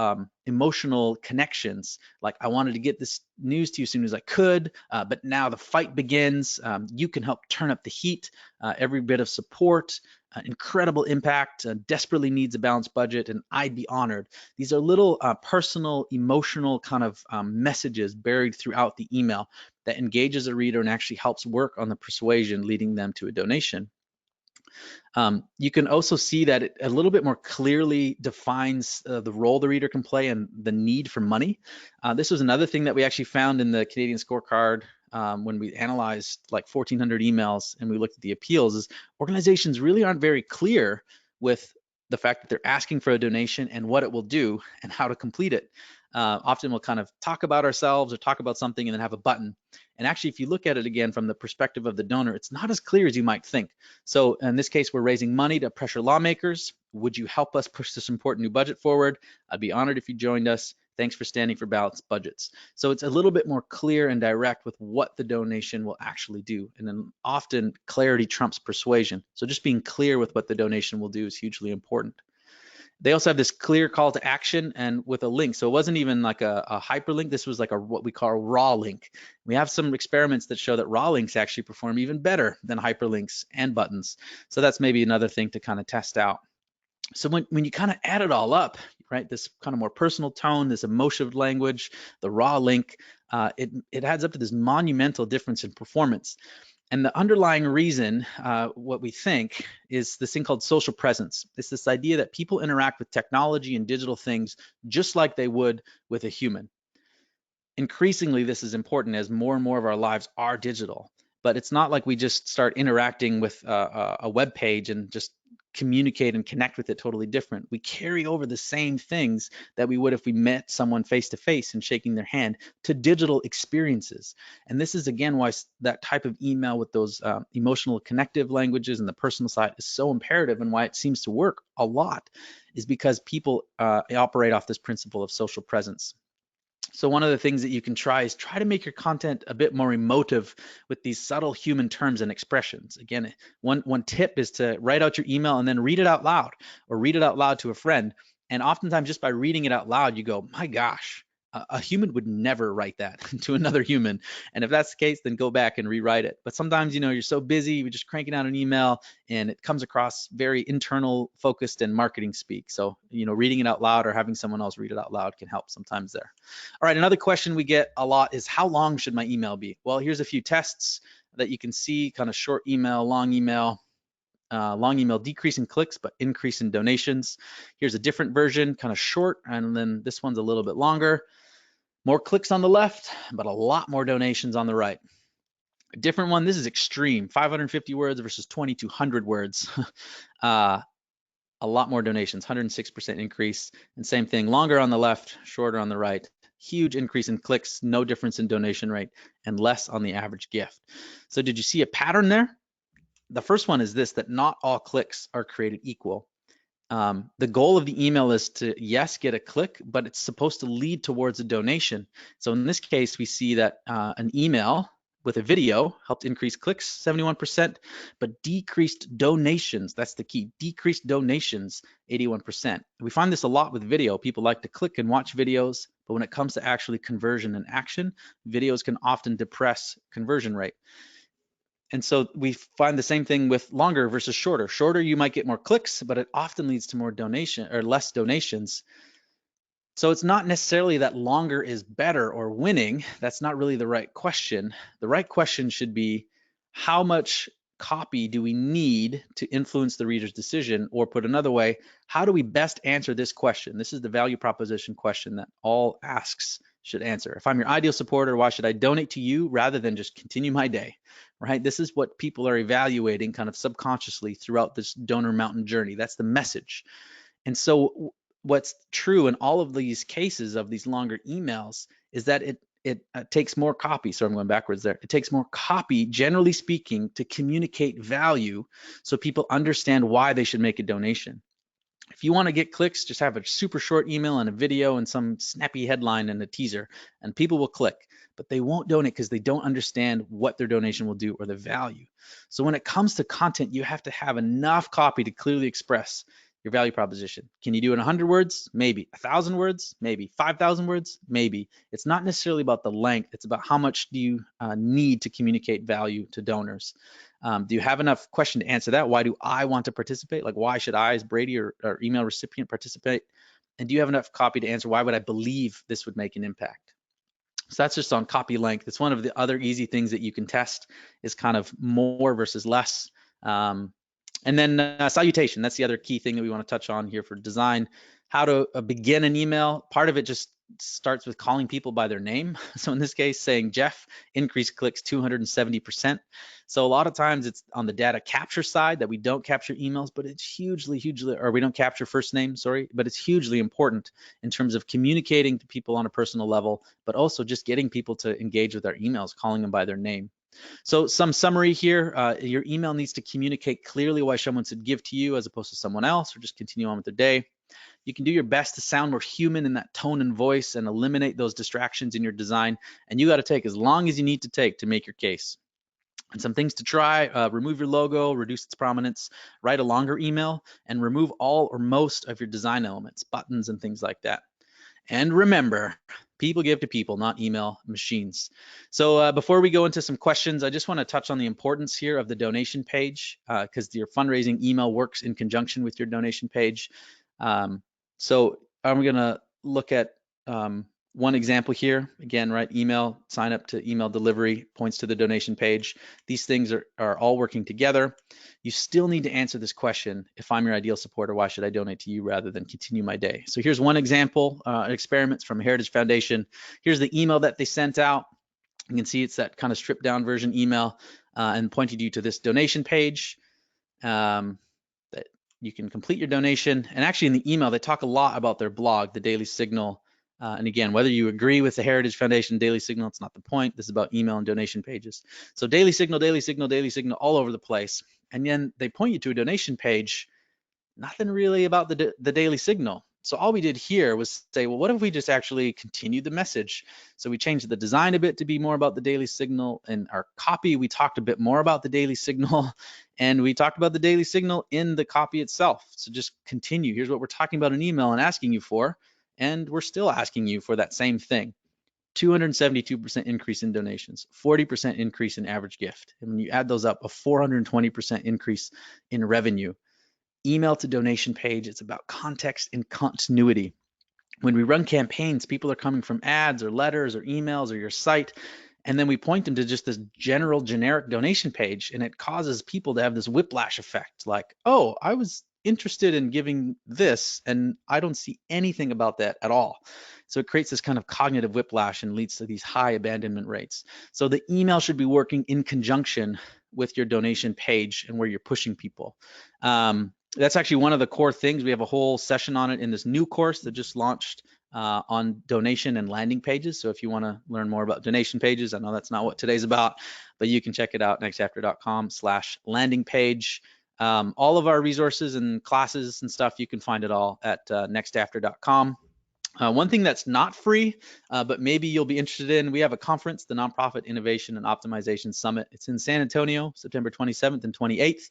emotional connections, like I wanted to get this news to you as soon as I could, but now the fight begins. You can help turn up the heat, every bit of support, incredible impact, desperately needs a balanced budget, and I'd be honored. These are little personal, emotional kind of messages buried throughout the email that engages a reader and actually helps work on the persuasion, leading them to a donation. You can also see that it a little bit more clearly defines the role the reader can play and the need for money. This was another thing that we actually found in the Canadian scorecard when we analyzed like 1,400 emails and we looked at the appeals, is organizations really aren't very clear with the fact that they're asking for a donation and what it will do and how to complete it. Often we'll kind of talk about ourselves or talk about something and then have a button. And actually, if you look at it again from the perspective of the donor, it's not as clear as you might think. So in this case, we're raising money to pressure lawmakers. Would you help us push this important new budget forward? I'd be honored if you joined us. Thanks for standing for balanced budgets. So it's a little bit more clear and direct with what the donation will actually do. And then often clarity trumps persuasion. So just being clear with what the donation will do is hugely important. They also have this clear call to action and with a link. So it wasn't even like a hyperlink. This was like what we call a raw link. We have some experiments that show that raw links actually perform even better than hyperlinks and buttons. So that's maybe another thing to kind of test out. So when you kind of add it all up, right, this kind of more personal tone, this emotive language, the raw link, it adds up to this monumental difference in performance. And the underlying reason, what we think, is this thing called social presence. It's this idea that people interact with technology and digital things just like they would with a human. Increasingly, this is important as more and more of our lives are digital. But it's not like we just start interacting with a web page and just communicate and connect with it totally different. We carry over the same things that we would if we met someone face to face and shaking their hand to digital experiences. And this is again why that type of email with those emotional connective languages and the personal side is so imperative, and why it seems to work a lot is because people operate off this principle of social presence. So one of the things that you can try is try to make your content a bit more emotive with these subtle human terms and expressions. Again, one tip is to write out your email and then read it out loud, or read it out loud to a friend. And oftentimes just by reading it out loud, you go, my gosh, a human would never write that to another human. And if that's the case, then go back and rewrite it. But sometimes, you're so busy, you're just cranking out an email and it comes across very internal focused and marketing speak. So, reading it out loud or having someone else read it out loud can help sometimes there. All right, another question we get a lot is, how long should my email be? Well, here's a few tests that you can see: kind of short email, long email. Long email, decrease in clicks, but increase in donations. Here's a different version, kind of short, and then this one's a little bit longer. More clicks on the left, but a lot more donations on the right. A different one, this is extreme, 550 words versus 2,200 words. A lot more donations, 106% increase. And same thing, longer on the left, shorter on the right. Huge increase in clicks, no difference in donation rate, and less on the average gift. So did you see a pattern there? The first one is this, that not all clicks are created equal. The goal of the email is to, yes, get a click, but it's supposed to lead towards a donation. So in this case, we see that an email with a video helped increase clicks 71%, but decreased donations, that's the key, decreased donations 81%. We find this a lot with video. People like to click and watch videos, but when it comes to actually conversion and action, videos can often depress conversion rate. And so we find the same thing with longer versus shorter. Shorter, you might get more clicks, but it often leads to more donation or less donations. So it's not necessarily that longer is better or winning. That's not really the right question. The right question should be, how much copy do we need to influence the reader's decision? Or put another way, how do we best answer this question? This is the value proposition question that all asks should answer. If I'm your ideal supporter, why should I donate to you rather than just continue my day, right? This is what people are evaluating kind of subconsciously throughout this donor mountain journey. That's the message. And so what's true in all of these cases of these longer emails is that it takes more copy. So I'm going backwards there. It takes more copy, generally speaking, to communicate value so people understand why they should make a donation. If you want to get clicks, just have a super short email and a video and some snappy headline and a teaser, and people will click, but they won't donate because they don't understand what their donation will do or the value. So when it comes to content, you have to have enough copy to clearly express your value proposition. Can you do it in 100 words? Maybe. 1,000 words? Maybe. 5,000 words? Maybe. It's not necessarily about the length. It's about how much do you need to communicate value to donors. Do you have enough question to answer that? Why do I want to participate? Like, why should I, as Brady or email recipient, participate? And do you have enough copy to answer, why would I believe this would make an impact? So that's just on copy length. It's one of the other easy things that you can test, is kind of more versus less. And then salutation, that's the other key thing that we want to touch on here for design. How to begin an email. Part of it just starts with calling people by their name. So in this case, saying Jeff, increased clicks 270%. So a lot of times it's on the data capture side that we don't capture emails, but it's hugely, or we don't capture first name, sorry, but it's hugely important in terms of communicating to people on a personal level, but also just getting people to engage with our emails, calling them by their name. So some summary here, your email needs to communicate clearly why someone should give to you as opposed to someone else, or just continue on with their day. You can do your best to sound more human in that tone and voice and eliminate those distractions in your design. And you got to take as long as you need to take to make your case. And some things to try: remove your logo, reduce its prominence, write a longer email, and remove all or most of your design elements, buttons and things like that. And remember, people give to people, not email machines. So before we go into some questions, I just want to touch on the importance here of the donation page, because your fundraising email works in conjunction with your donation page. So I'm going to look at one example here. Again, right, email, sign up to email delivery, points to the donation page. These things are all working together. You still need to answer this question: if I'm your ideal supporter, why should I donate to you rather than continue my day? So here's one example, experiments from Heritage Foundation. Here's the email that they sent out. You can see it's that kind of stripped down version email, and pointed you to this donation page. That you can complete your donation. And actually in the email, they talk a lot about their blog, the Daily Signal. And again, whether you agree with the Heritage Foundation Daily Signal, it's not the point. This is about email and donation pages. So Daily Signal, Daily Signal, Daily Signal, all over the place. And then they point you to a donation page, nothing really about the Daily Signal. So all we did here was say, well, what if we just actually continued the message? So we changed the design a bit to be more about the daily signal. In our copy, we talked a bit more about the daily signal, and we talked about the daily signal in the copy itself. So just continue. Here's what we're talking about in email and asking you for, and we're still asking you for that same thing. 272% increase in donations, 40% increase in average gift. And when you add those up, a 420% increase in revenue. Email to donation page, it's about context and continuity. When we run campaigns, people are coming from ads or letters or emails or your site, and then we point them to just this general generic donation page, and it causes people to have this whiplash effect, like, oh, I was interested in giving this, and I don't see anything about that at all. So it creates this kind of cognitive whiplash and leads to these high abandonment rates. So the email should be working in conjunction with your donation page and where you're pushing people. That's actually one of the core things. We have a whole session on it in this new course that just launched on donation and landing pages. So if you want to learn more about donation pages, I know that's not what today's about, but you can check it out, nextafter.com/landing page. All of our resources and classes and stuff, you can find it all at nextafter.com. One thing that's not free, but maybe you'll be interested in, we have a conference, the Nonprofit Innovation and Optimization Summit. It's in San Antonio, September 27th and 28th.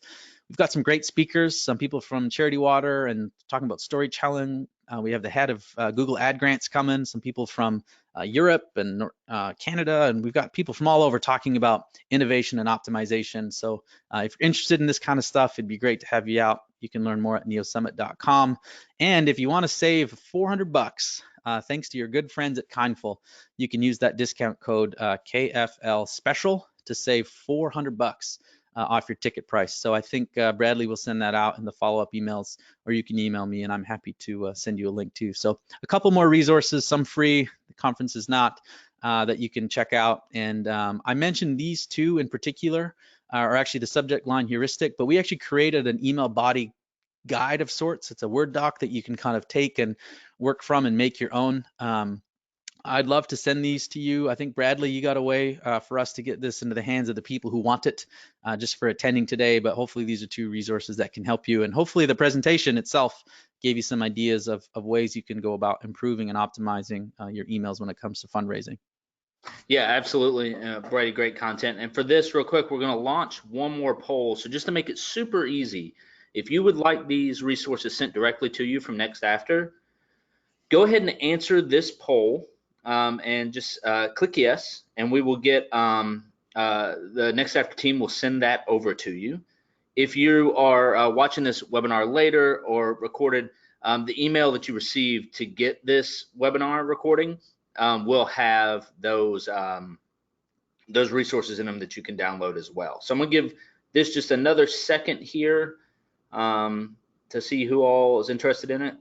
We've got some great speakers, some people from Charity Water and talking about storytelling. We have the head of Google Ad Grants coming, some people from Europe and Canada, and we've got people from all over talking about innovation and optimization. So if you're interested in this kind of stuff, it'd be great to have you out. You can learn more at neosummit.com. And if you want to save $400, thanks to your good friends at Kindful, you can use that discount code KFL Special to save $400 off your ticket price. So I think Bradley will send that out in the follow-up emails, or you can email me and I'm happy to send you a link too. So a couple more resources, some free, the conference is not, that you can check out. And I mentioned these two in particular are actually the subject line heuristic, but we actually created an email body guide of sorts. It's a Word doc that you can kind of take and work from and make your own. I'd love to send these to you. I think, Bradley, you got a way for us to get this into the hands of the people who want it, just for attending today, but hopefully these are two resources that can help you. And hopefully the presentation itself gave you some ideas of ways you can go about improving and optimizing your emails when it comes to fundraising. Yeah, absolutely, Brady, great content. And for this, real quick, we're going to launch one more poll. So just to make it super easy, if you would like these resources sent directly to you from NextAfter, go ahead and answer this poll and just click yes, and we will get the NextAfter team will send that over to you. If you are watching this webinar later or recorded, the email that you received to get this webinar recording will have those resources in them that you can download as well. So I'm gonna give this just another second here to see who all is interested in it.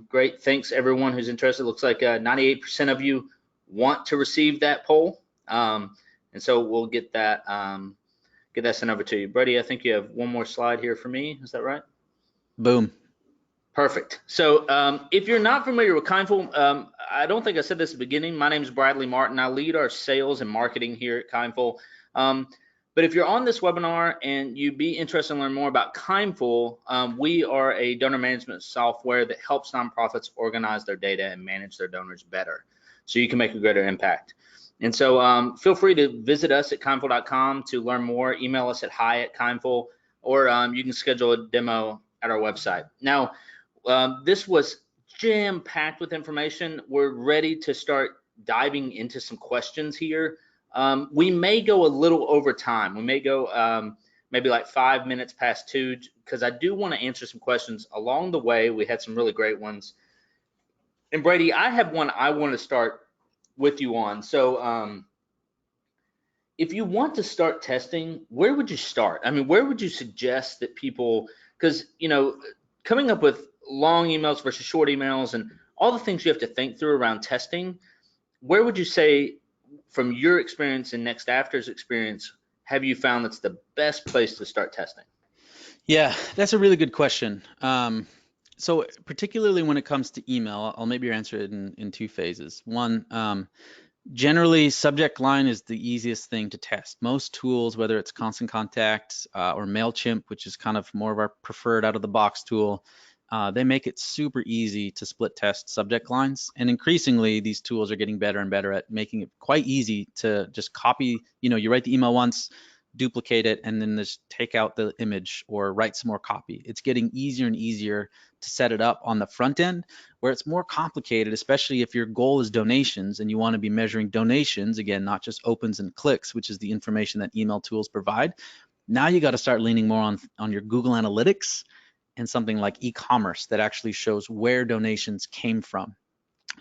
Great, thanks everyone who's interested. Looks like 98% of you want to receive that poll, and so we'll get that sent over to you. Brady, I think you have one more slide here for me. Is that right? Boom. Perfect. So if you're not familiar with Kindful, I don't think I said this at the beginning. My name is Bradley Martin. I lead our sales and marketing here at Kindful. But if you're on this webinar and you'd be interested in learning more about Kindful, we are a donor management software that helps nonprofits organize their data and manage their donors better, so you can make a greater impact. And so feel free to visit us at kindful.com to learn more. Email us at hi@kindful, or you can schedule a demo at our website. Now, this was jam-packed with information. We're ready to start diving into some questions here. We may go a little over time. We may go maybe like 5 minutes past 2, because I do want to answer some questions along the way. We had some really great ones. And Brady, I have one I want to start with you on. So if you want to start testing, where would you start? I mean, where would you suggest that people, because, you know, coming up with long emails versus short emails and all the things you have to think through around testing, where would you say, from your experience and NextAfter's experience, have you found that's the best place to start testing? Yeah, that's a really good question. So particularly when it comes to email, I'll maybe answer it in two phases. One, generally subject line is the easiest thing to test. Most tools, whether it's Constant Contact or MailChimp, which is kind of more of our preferred out of the box tool, they make it super easy to split test subject lines. And increasingly, these tools are getting better and better at making it quite easy to just copy, you write the email once, duplicate it, and then just take out the image or write some more copy. It's getting easier and easier to set it up on the front end, where it's more complicated, especially if your goal is donations and you want to be measuring donations, again, not just opens and clicks, which is the information that email tools provide. Now you got to start leaning more on your Google Analytics and something like e-commerce that actually shows where donations came from.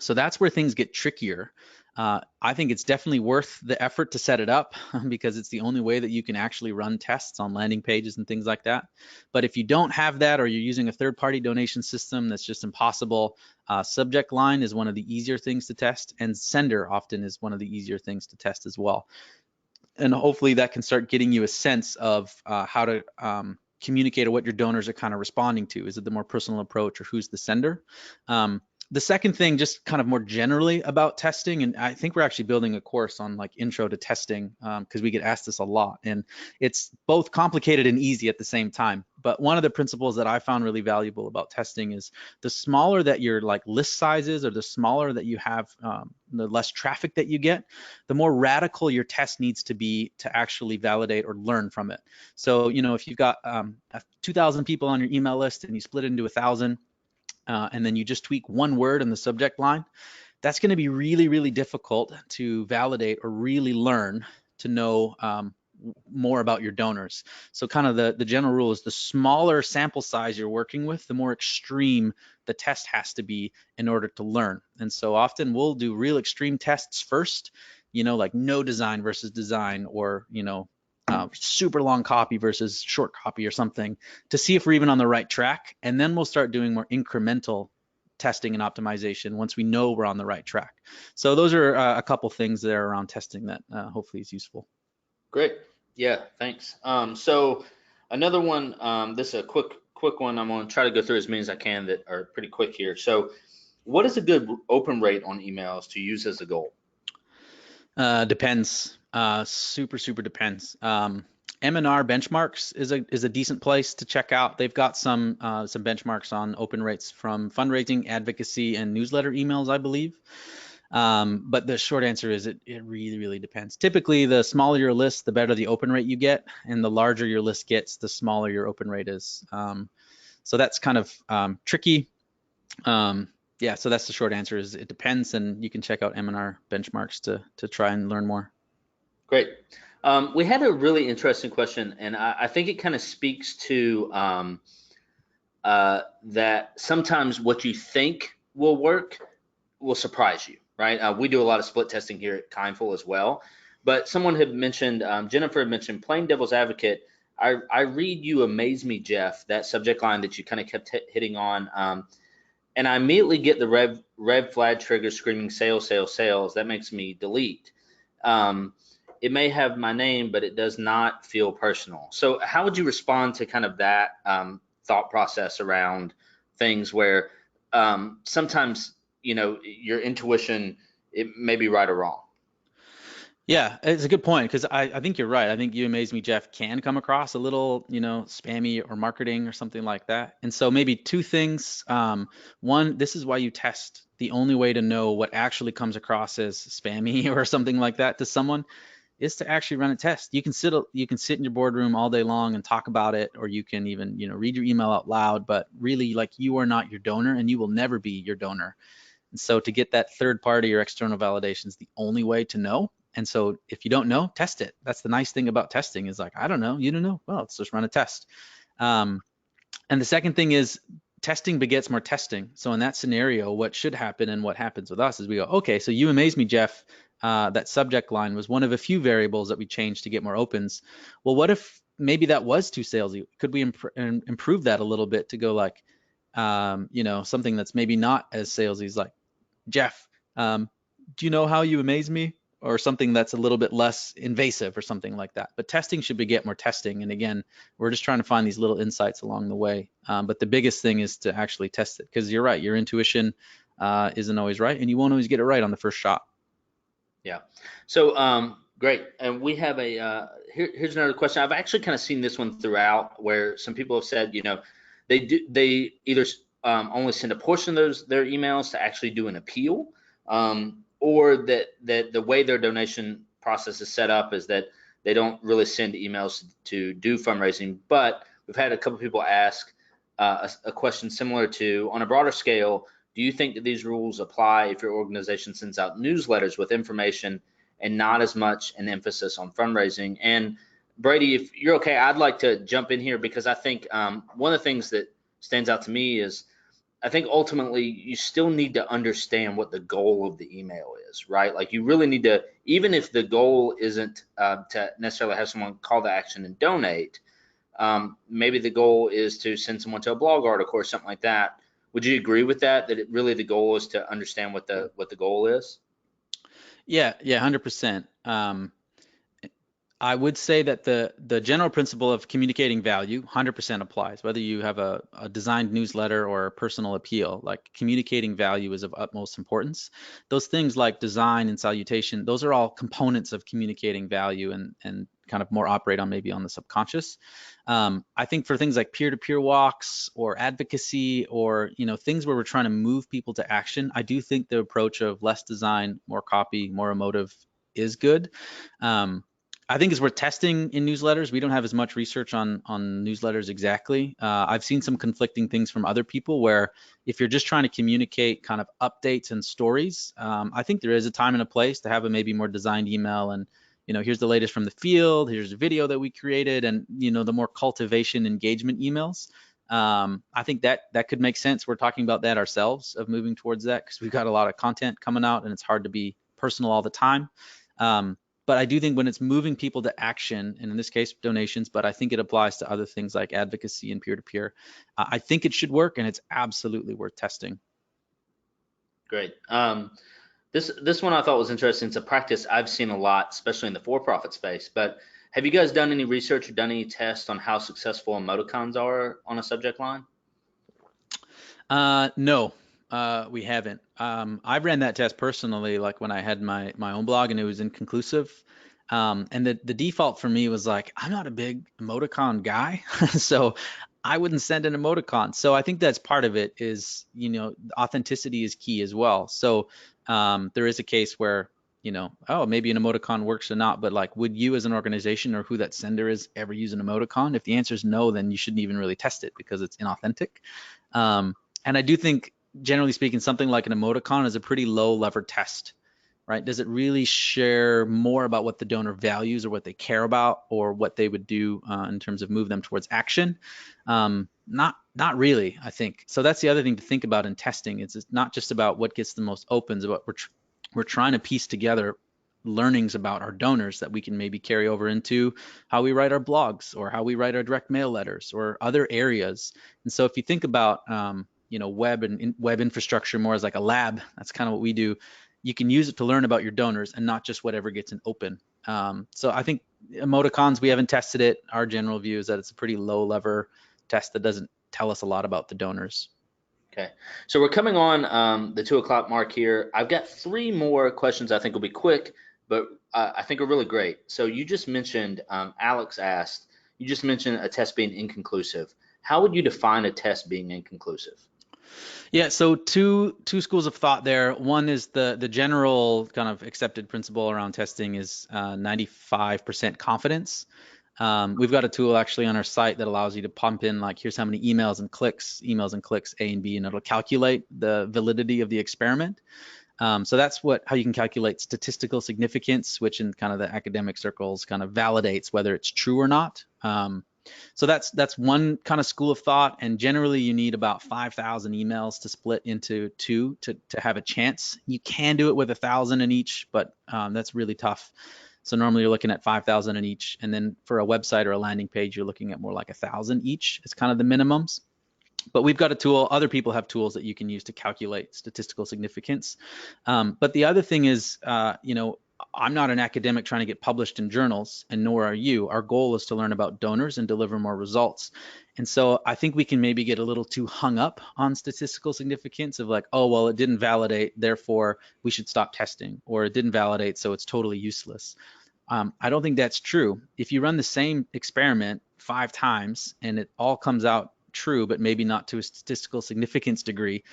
So that's where things get trickier. I think it's definitely worth the effort to set it up because it's the only way that you can actually run tests on landing pages and things like that. But if you don't have that, or you're using a third-party donation system that's just impossible, subject line is one of the easier things to test, and sender often is one of the easier things to test as well. And hopefully that can start getting you a sense of how to communicate what your donors are kind of responding to. Is it the more personal approach, or who's the sender? The second thing, just kind of more generally about testing, and I think we're actually building a course on like intro to testing, because we get asked this a lot, and it's both complicated and easy at the same time. But one of the principles that I found really valuable about testing is the smaller that your like list size is, or the smaller that you have, the less traffic that you get, the more radical your test needs to be to actually validate or learn from it. So, if you've got 2,000 people on your email list and you split it into 1,000, and then you just tweak one word in the subject line, that's going to be really, really difficult to validate or really learn to know more about your donors. So kind of the general rule is the smaller sample size you're working with, the more extreme the test has to be in order to learn. And so often we'll do real extreme tests first, like no design versus design, or, super long copy versus short copy or something, to see if we're even on the right track. And then we'll start doing more incremental testing and optimization once we know we're on the right track. So those are a couple things there around testing that hopefully is useful. Great. Yeah, thanks. So another one, this is a quick one. I'm going to try to go through as many as I can that are pretty quick here. So what is a good open rate on emails to use as a goal? Depends. Super depends. M&R Benchmarks is a decent place to check out. They've got some benchmarks on open rates from fundraising, advocacy, and newsletter emails, I believe. But the short answer is it really depends. Typically, the smaller your list, the better the open rate you get, and the larger your list gets, the smaller your open rate is. So that's kind of tricky. Yeah, so that's the short answer, is it depends, and you can check out M&R Benchmarks to try and learn more. Great. We had a really interesting question, and I think it kind of speaks to that sometimes what you think will work will surprise you, right? We do a lot of split testing here at Kindful as well, but someone had mentioned, Jennifer had mentioned, plain devil's advocate. I read "You amaze me, Jeff," that subject line that you kind of kept hitting on, and I immediately get the red flag trigger screaming sales, sales, sales. That makes me delete. It may have my name, but it does not feel personal. So how would you respond to kind of that thought process around things where sometimes, your intuition, it may be right or wrong? Yeah, it's a good point, because I think you're right. I think "You amaze me, Jeff" can come across a little, spammy or marketing or something like that. And so maybe two things. One, this is why you test. The only way to know what actually comes across as spammy or something like that to someone is to actually run a test. You can sit in your boardroom all day long and talk about it, or you can even, read your email out loud, but really, like, you are not your donor, and you will never be your donor. And so to get that third party or external validation is the only way to know. And so if you don't know, test it. That's the nice thing about testing, is like, I don't know, you don't know, well, let's just run a test. And the second thing is testing begets more testing. So in that scenario, what should happen, and what happens with us, is we go, okay, so "You amaze me, Jeff," that subject line was one of a few variables that we changed to get more opens. Well, what if maybe that was too salesy? Could we improve that a little bit to go like, something that's maybe not as salesy, is like, "Jeff, do you know how you amaze me?" Or something that's a little bit less invasive or something like that. But testing should beget more testing. And again, we're just trying to find these little insights along the way. But the biggest thing is to actually test it, because you're right, your intuition isn't always right, and you won't always get it right on the first shot. Yeah. So great. And we have here's another question. I've actually kind of seen this one throughout, where some people have said, they either only send a portion of their emails to actually do an appeal, or that the way their donation process is set up is that they don't really send emails to do fundraising. But we've had a couple people ask a question similar to, on a broader scale, do you think that these rules apply if your organization sends out newsletters with information and not as much an emphasis on fundraising? And Brady, if you're okay, I'd like to jump in here, because I think one of the things that stands out to me is, I think ultimately you still need to understand what the goal of the email is, right? Like, you really need to, even if the goal isn't to necessarily have someone call to action and donate, maybe the goal is to send someone to a blog article or something like that. Would you agree with that? That really the goal is to understand what the goal is? Yeah, 100%. I would say that the general principle of communicating value 100% applies, whether you have a designed newsletter or a personal appeal. Like, communicating value is of utmost importance. Those things like design and salutation, those are all components of communicating value, and kind of more operate on maybe on the subconscious. I think for things like peer-to-peer walks or advocacy, or things where we're trying to move people to action, I do think the approach of less design, more copy, more emotive is good. I think it's worth testing in newsletters. We don't have as much research on newsletters exactly. I've seen some conflicting things from other people, where if you're just trying to communicate kind of updates and stories, I think there is a time and a place to have a maybe more designed email, and here's the latest from the field, here's a video that we created, and the more cultivation engagement emails. I think that could make sense. We're talking about that ourselves, of moving towards that, because we've got a lot of content coming out and it's hard to be personal all the time. But I do think when it's moving people to action, and in this case donations, but I think it applies to other things like advocacy and peer-to-peer, I think it should work, and it's absolutely worth testing. Great. This one I thought was interesting. It's a practice I've seen a lot, especially in the for-profit space. But have you guys done any research or done any tests on how successful emoticons are on a subject line? No, we haven't. I ran that test personally, like when I had my own blog, and it was inconclusive. And the default for me was like, I'm not a big emoticon guy, so I wouldn't send an emoticon. So I think that's part of it, is, authenticity is key as well. So there is a case where, oh, maybe an emoticon works or not, but like, would you as an organization, or who that sender is, ever use an emoticon? If the answer is no, then you shouldn't even really test it, because it's inauthentic. And I do think, generally speaking, something like an emoticon is a pretty low lever test, right? Does it really share more about what the donor values, or what they care about, or what they would do in terms of move them towards action? Not really, I think. So that's the other thing to think about in testing. It's not just about what gets the most opens, but we're trying to piece together learnings about our donors that we can maybe carry over into how we write our blogs, or how we write our direct mail letters, or other areas. And so if you think about web and web infrastructure more as like a lab, that's kind of what we do. You can use it to learn about your donors, and not just whatever gets an open. So I think emoticons, we haven't tested it. Our general view is that it's a pretty low lever test that doesn't tell us a lot about the donors. Okay, so we're coming on the 2 o'clock mark here. I've got 3 more questions I think will be quick, but I think are really great. So you just mentioned, Alex asked, you just mentioned a test being inconclusive. How would you define a test being inconclusive? Yeah, so two schools of thought there. One is the general kind of accepted principle around testing is 95% confidence. We've got a tool actually on our site that allows you to pump in, like, here's how many emails and clicks, A and B, and it'll calculate the validity of the experiment. So that's how you can calculate statistical significance, which in kind of the academic circles kind of validates whether it's true or not. So that's one kind of school of thought, and generally you need about 5,000 emails to split into 2 to have a chance. You can do it with 1,000 in each, but that's really tough. So normally you're looking at 5,000 in each, and then for a website or a landing page, you're looking at more like 1,000 each. It's kind of the minimums. But we've got a tool, other people have tools that you can use to calculate statistical significance. But the other thing is, I'm not an academic trying to get published in journals, and nor are you. Our goal is to learn about donors and deliver more results. And so I think we can maybe get a little too hung up on statistical significance of like, oh, well, it didn't validate, therefore we should stop testing, or it didn't validate, so it's totally useless. I don't think that's true. If you run the same experiment 5 times and it all comes out true, but maybe not to a statistical significance degree,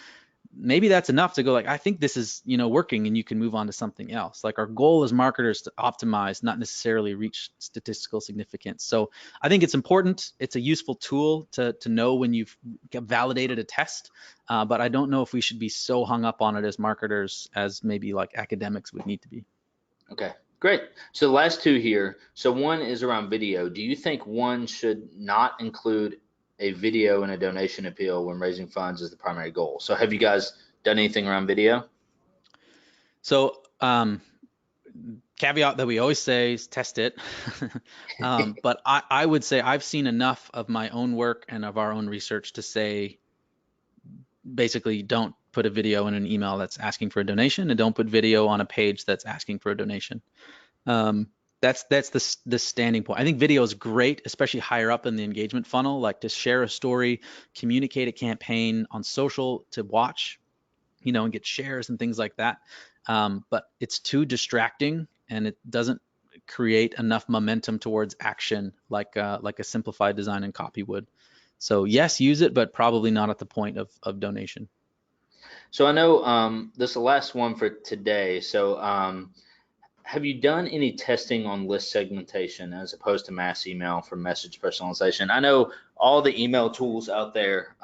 maybe that's enough to go like, I think this is, working, and you can move on to something else. Like, our goal as marketers to optimize, not necessarily reach statistical significance. So I think it's important. It's a useful tool to know when you've validated a test, but I don't know if we should be so hung up on it as marketers as maybe like academics would need to be. Okay, great. So the last two here. So one is around video. Do you think one should not include a video and a donation appeal when raising funds as the primary goal? So have you guys done anything around video? So caveat that we always say is test it. But I would say I've seen enough of my own work and of our own research to say, basically, don't put a video in an email that's asking for a donation, and don't put video on a page that's asking for a donation. That's the standing point. I think video is great, especially higher up in the engagement funnel, like to share a story, communicate a campaign on social to watch, and get shares and things like that. But it's too distracting, and it doesn't create enough momentum towards action like a simplified design and copy would. So yes, use it, but probably not at the point of donation. So I know this is the last one for today. So have you done any testing on list segmentation as opposed to mass email for message personalization? I know all the email tools out there,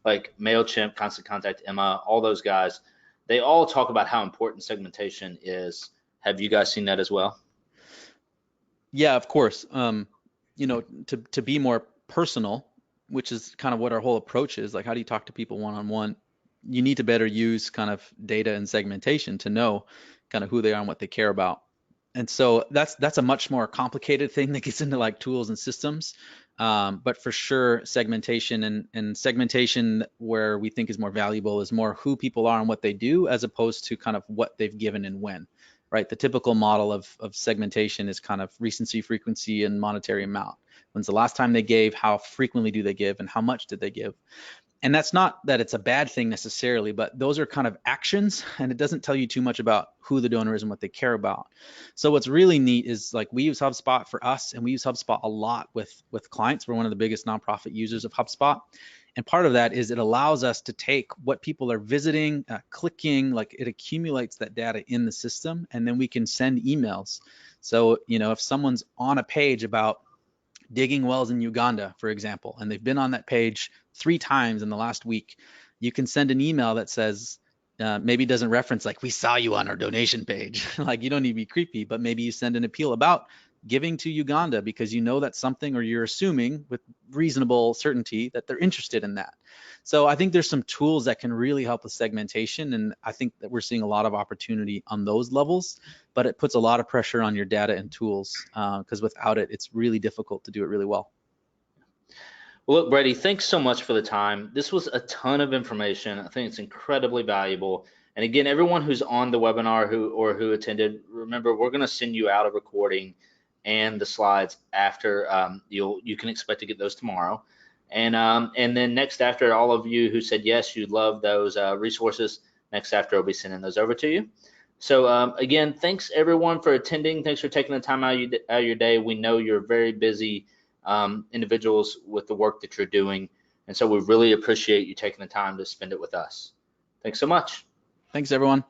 like MailChimp, Constant Contact, Emma, all those guys, they all talk about how important segmentation is. Have you guys seen that as well? Yeah, of course. To be more personal, which is kind of what our whole approach is. Like, how do you talk to people one-on-one? You need to better use kind of data and segmentation to know kind of who they are and what they care about. And so that's a much more complicated thing that gets into like tools and systems. But for sure, segmentation and segmentation where we think is more valuable is more who people are and what they do, as opposed to kind of what they've given and when. Right? The typical model of segmentation is kind of recency, frequency, and monetary amount. When's the last time they gave? How frequently do they give? And how much did they give? And that's not that it's a bad thing necessarily, but those are kind of actions, and it doesn't tell you too much about who the donor is and what they care about. So what's really neat is, like, we use HubSpot for us, and we use HubSpot a lot with clients. We're one of the biggest nonprofit users of HubSpot. And part of that is it allows us to take what people are visiting, clicking, like it accumulates that data in the system, and then we can send emails. So, if someone's on a page about digging wells in Uganda, for example, and they've been on that page 3 times in the last week, you can send an email that says, maybe doesn't reference like, we saw you on our donation page. Like, you don't need to be creepy, but maybe you send an appeal about giving to Uganda because that's something, or you're assuming with reasonable certainty that they're interested in that. So I think there's some tools that can really help with segmentation, and I think that we're seeing a lot of opportunity on those levels, but it puts a lot of pressure on your data and tools, because without it, it's really difficult to do it really well. Well, look, Brady, thanks so much for the time. This was a ton of information. I think it's incredibly valuable. And again, everyone who's on the webinar who attended, remember, we're going to send you out a recording and the slides after. You can expect to get those tomorrow. And then NextAfter, all of you who said yes, you'd love those resources, NextAfter will be sending those over to you. So again, thanks everyone for attending. Thanks for taking the time out of your day. We know you're very busy individuals with the work that you're doing, and so we really appreciate you taking the time to spend it with us. Thanks so much. Thanks, everyone.